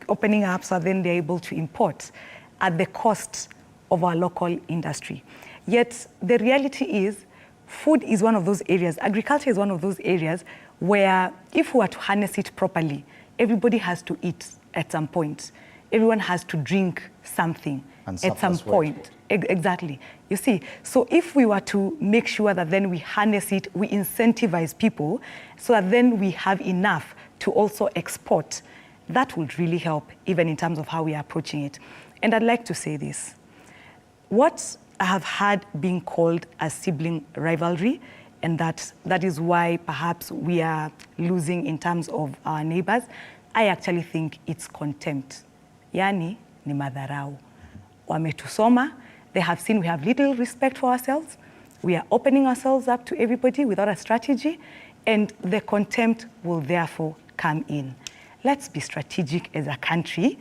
opening up so then they're able to import at the cost of our local industry. Yet the reality is food is one of those areas, agriculture is one of those areas where if we were to harness it properly, everybody has to eat at some point. Everyone has to drink something at some point. Exactly. You see, so if we were to make sure that then we harness it, we incentivize people so that then we have enough to also export, that would really help even in terms of how we are approaching it. And I'd like to say this. What I have had being called a sibling rivalry, and that is why perhaps we are losing in terms of our neighbors, I actually think it's contempt. Yani ni madharau. Wametusoma, they have seen we have little respect for ourselves. We are opening ourselves up to everybody without a strategy, and the contempt will therefore come in. Let's be strategic as a country.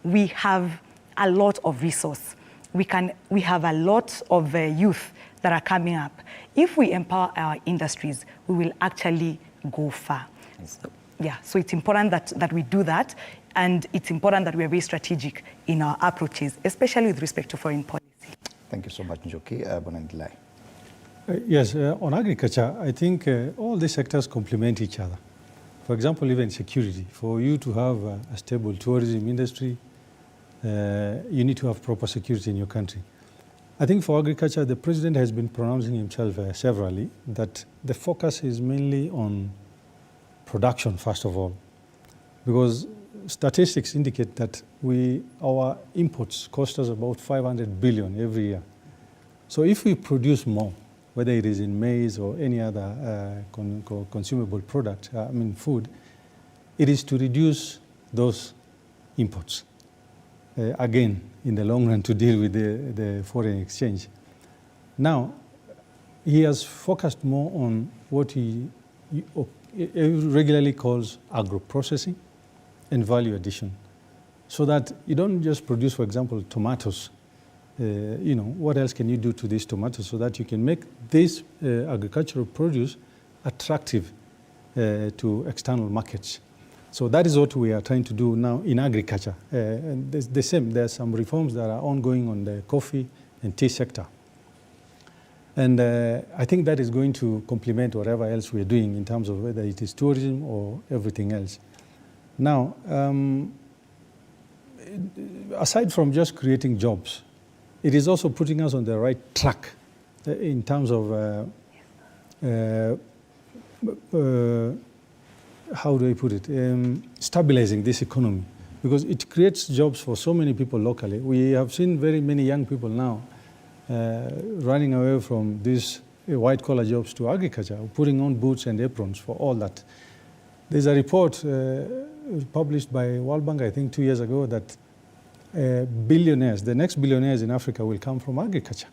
We have a lot of resource. We have a lot of youth that are coming up. If we empower our industries, we will actually go far. So it's important that we do that, and it's important that we are very strategic in our approaches, especially with respect to foreign policy. Thank you so much, Njoki. Bonandilai. Yes, on agriculture, I think all these sectors complement each other. For example, even security. For you to have a stable tourism industry, you need to have proper security in your country. I think for agriculture, the president has been pronouncing himself severally that the focus is mainly on production, first of all, because statistics indicate that our imports cost us about 500 billion every year. So if we produce more, whether it is in maize or any other consumable product, food, it is to reduce those imports. Again, in the long run, to deal with the foreign exchange. Now, he has focused more on what he regularly calls agro-processing and value addition, so that you don't just produce, for example, tomatoes. What else can you do to these tomatoes so that you can make this agricultural produce attractive to external markets? So that is what we are trying to do now in agriculture. And the same, there are some reforms that are ongoing on the coffee and tea sector. And I think that is going to complement whatever else we are doing in terms of whether it is tourism or everything else. Now, aside from just creating jobs, it is also putting us on the right track in terms of how do I put it, stabilizing this economy, because it creates jobs for so many people locally. We have seen very many young people now running away from these white-collar jobs to agriculture, putting on boots and aprons for all that. There's a report published by World Bank, I think 2 years ago, that billionaires, the next billionaires in Africa will come from agriculture.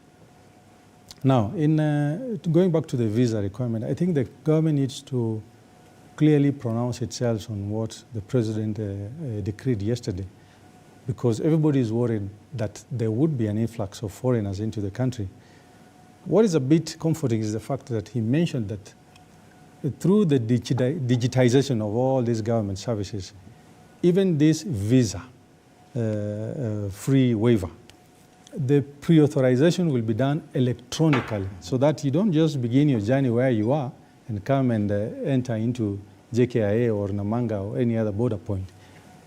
Now, going back to the visa requirement, I think the government needs to clearly pronounce itself on what the president decreed yesterday, because everybody is worried that there would be an influx of foreigners into the country. What is a bit comforting is the fact that he mentioned that through the digitization of all these government services, even this visa free waiver the pre-authorization will be done electronically, so that you don't just begin your journey where you are and come and enter into JKIA or Namanga or any other border point.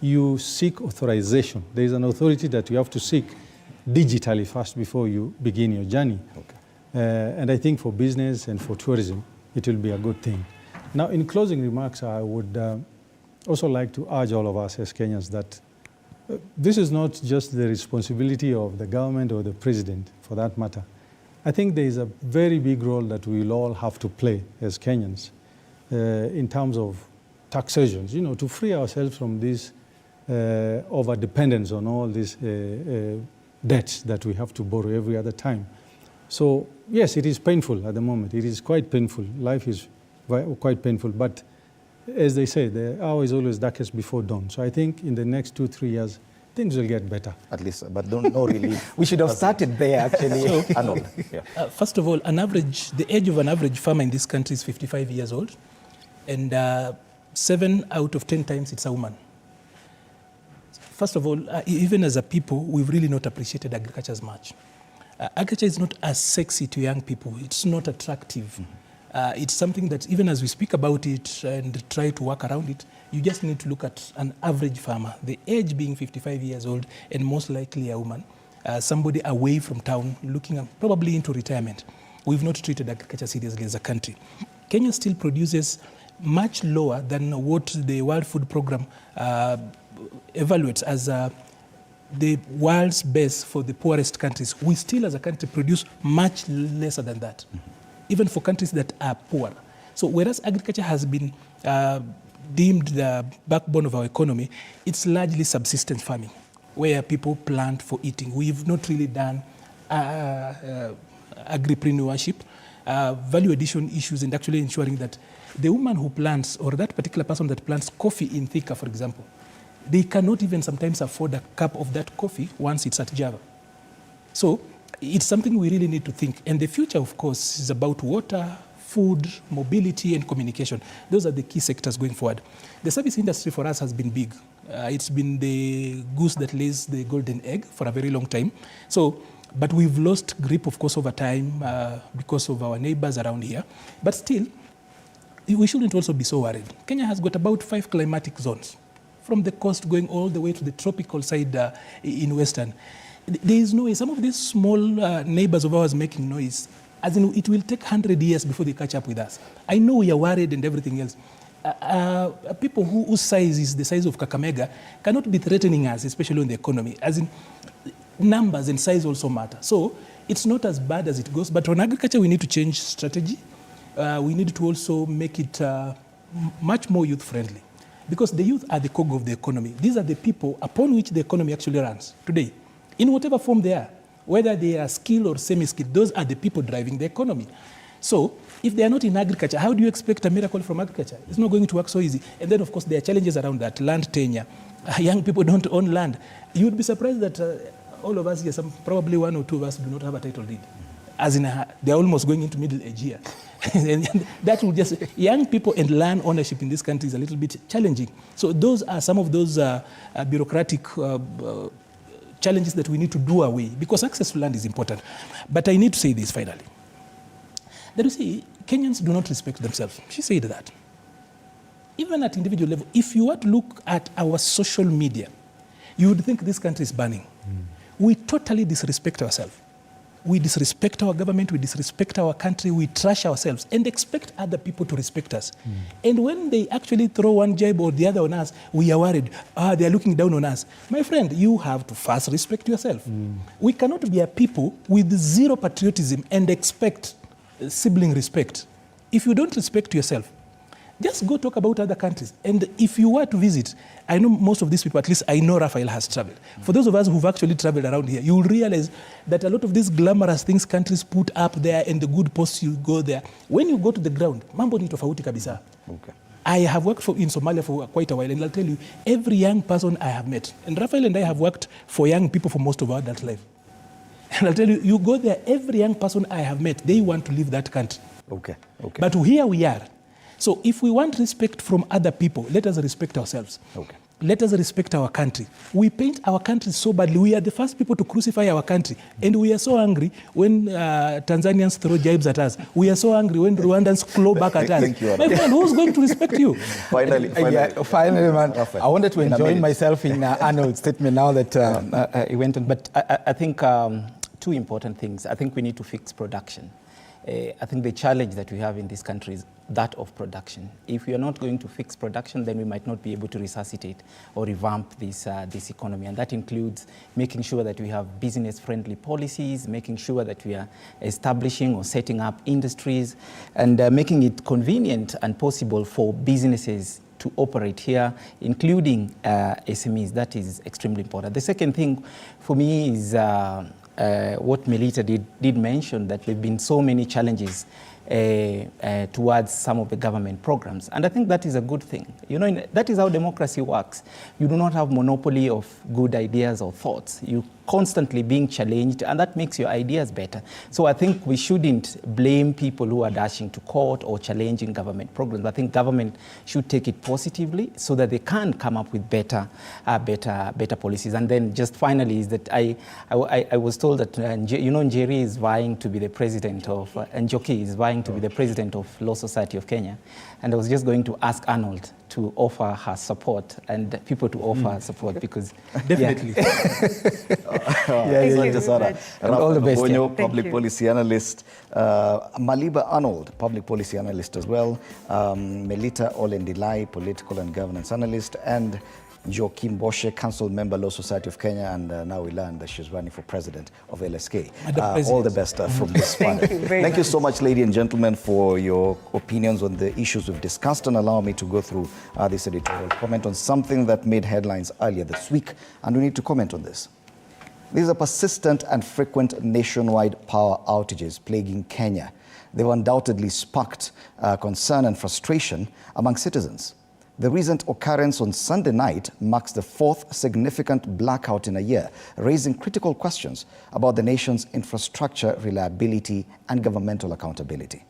You seek authorization. There is an authority that you have to seek digitally first before you begin your journey. Okay. And I think for business and for tourism, it will be a good thing. Now, in closing remarks, I would also like to urge all of us as Kenyans that this is not just the responsibility of the government or the president, for that matter. I think there is a very big role that we will all have to play as Kenyans in terms of taxations, you know, to free ourselves from this over-dependence on all these debts that we have to borrow every other time. So, yes, it is painful at the moment. It is quite painful. Life is quite painful, but as they say, the hour is always darkest before dawn. So I think in the next 2-3 years, things will get better. At least, but no relief. We should have started there, actually. First of all, the age of an average farmer in this country is 55 years old, and 7 out of 10 times it's a woman. First of all, even as a people, we've really not appreciated agriculture as much. Agriculture is not as sexy to young people. It's not attractive. It's something that even as we speak about it and try to work around it, you just need to look at an average farmer, the age being 55 years old and most likely a woman, somebody away from town looking probably into retirement. We've not treated agriculture seriously as a country. Kenya still produces much lower than what the World Food Programme evaluates as the world's best for the poorest countries. We still as a country produce much lesser than that. Even for countries that are poor. So whereas agriculture has been deemed the backbone of our economy, it's largely subsistence farming, where people plant for eating. We've not really done agripreneurship, value addition issues, and actually ensuring that the woman who plants, or that particular person that plants coffee in Thika, for example, they cannot even sometimes afford a cup of that coffee once it's at Java. So it's something we really need to think. And the future, of course, is about water, food, mobility, and communication. Those are the key sectors going forward. The service industry for us has been big. It's been the goose that lays the golden egg for a very long time. But we've lost grip, of course, over time because of our neighbors around here. But still, we shouldn't also be so worried. Kenya has got about 5 climatic zones, from the coast going all the way to the tropical side in Western. There is no way. Some of these small neighbors of ours making noise, as in it will take 100 years before they catch up with us. I know we are worried and everything else. People whose size is the size of Kakamega cannot be threatening us, especially on the economy. As in, numbers and size also matter. So it's not as bad as it goes. But on agriculture, we need to change strategy. We need to also make it much more youth-friendly. Because the youth are the cog of the economy. These are the people upon which the economy actually runs today. In whatever form they are, whether they are skilled or semi-skilled, those are the people driving the economy. So if they are not in agriculture, how do you expect a miracle from agriculture? It's not going to work so easy. And then, of course, there are challenges around that. Land tenure. Young people don't own land. You would be surprised that all of us here, probably 1 or 2 of us do not have a title deed. As in, they're almost going into middle age here. And that will just, young people and land ownership in this country is a little bit challenging. So those are some of those bureaucratic challenges that we need to do away, because access to land is important. But I need to say this finally. That you see, Kenyans do not respect themselves. She said that. Even at individual level, if you were to look at our social media, you would think this country is burning. We totally disrespect ourselves. We disrespect our government, we disrespect our country, we trash ourselves and expect other people to respect us. And when they actually throw one jab or the other on us, we are worried, they are looking down on us. My friend, you have to first respect yourself. We cannot be a people with zero patriotism and expect sibling respect. If you don't respect yourself, just go talk about other countries. And if you were to visit, I know most of these people, at least I know Raphael has traveled. For those of us who've actually traveled around here, you will realize that a lot of these glamorous things countries put up there and the good posts you go there, when you go to the ground, mambo ni tofauti kabisa. Okay. I have worked in Somalia for quite a while, and I'll tell you, every young person I have met, and Raphael and I have worked for young people for most of our adult life. And I'll tell you, you go there, every young person I have met, they want to leave that country. Okay. Okay. But here we are. So if we want respect from other people, let us respect ourselves. Okay. let us respect our country. We paint our country so badly. We are the first people to crucify our country. And we are so angry when Tanzanians throw jibes at us. We are so angry when Rwandans claw back at us. Thank you, my friend, who's going to respect you? Finally, man, I wanted to enjoin myself in Arnold's statement now that he went on. But I think two important things. I think we need to fix production. I think the challenge that we have in this country is that of production. If we are not going to fix production, then we might not be able to resuscitate or revamp this economy. And that includes making sure that we have business-friendly policies, making sure that we are establishing or setting up industries, and making it convenient and possible for businesses to operate here, including SMEs. That is extremely important. The second thing for me is what Melita did mention, that there have been so many challenges towards some of the government programs. And I think that is a good thing. You know, that is how democracy works. You do not have monopoly of good ideas or thoughts. You constantly being challenged, and that makes your ideas better. So I think we shouldn't blame people who are dashing to court or challenging government programs. I think government should take it positively so that they can come up with better policies. And then just finally is that I was told that, Njeri is vying to be the president of, Njoki is vying to be the president of Law Society of Kenya. And I was just going to ask Arnold to offer her support and people to offer support because definitely. All the best. Bonyo, public policy analyst, Maliba Arnold, public policy analyst as well, Melita Olendilai, political and governance analyst, and Joaquim Boshe, council member, Law Society of Kenya, and now we learned that she's running for president of LSK. All the best from this panel. Thank you so much, ladies and gentlemen, for your opinions on the issues we've discussed, and allow me to go through this editorial comment on something that made headlines earlier this week, and we need to comment on this. These are persistent and frequent nationwide power outages plaguing Kenya. They've undoubtedly sparked concern and frustration among citizens. The recent occurrence on Sunday night marks the fourth significant blackout in a year, raising critical questions about the nation's infrastructure reliability and governmental accountability.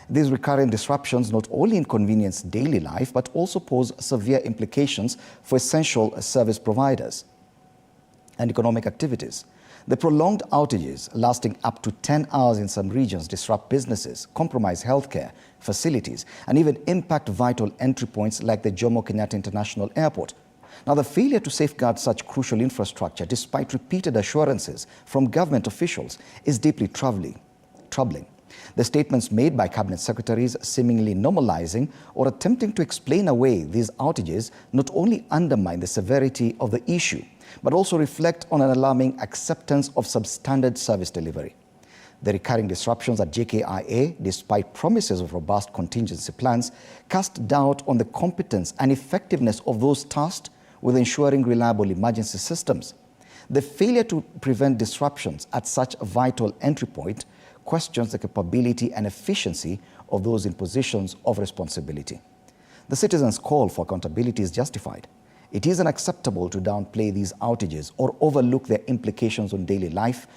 These recurring disruptions not only inconvenience daily life, but also pose severe implications for essential service providers and economic activities. The prolonged outages, lasting up to 10 hours in some regions, disrupt businesses, compromise healthcare facilities, and even impact vital entry points like the Jomo Kenyatta International Airport. Now, the failure to safeguard such crucial infrastructure, despite repeated assurances from government officials, is deeply troubling. The statements made by cabinet secretaries seemingly normalizing or attempting to explain away these outages not only undermine the severity of the issue, but also reflect on an alarming acceptance of substandard service delivery. The recurring disruptions at JKIA, despite promises of robust contingency plans, cast doubt on the competence and effectiveness of those tasked with ensuring reliable emergency systems. The failure to prevent disruptions at such a vital entry point questions the capability and efficiency of those in positions of responsibility. The citizens' call for accountability is justified. It is unacceptable to downplay these outages or overlook their implications on daily life.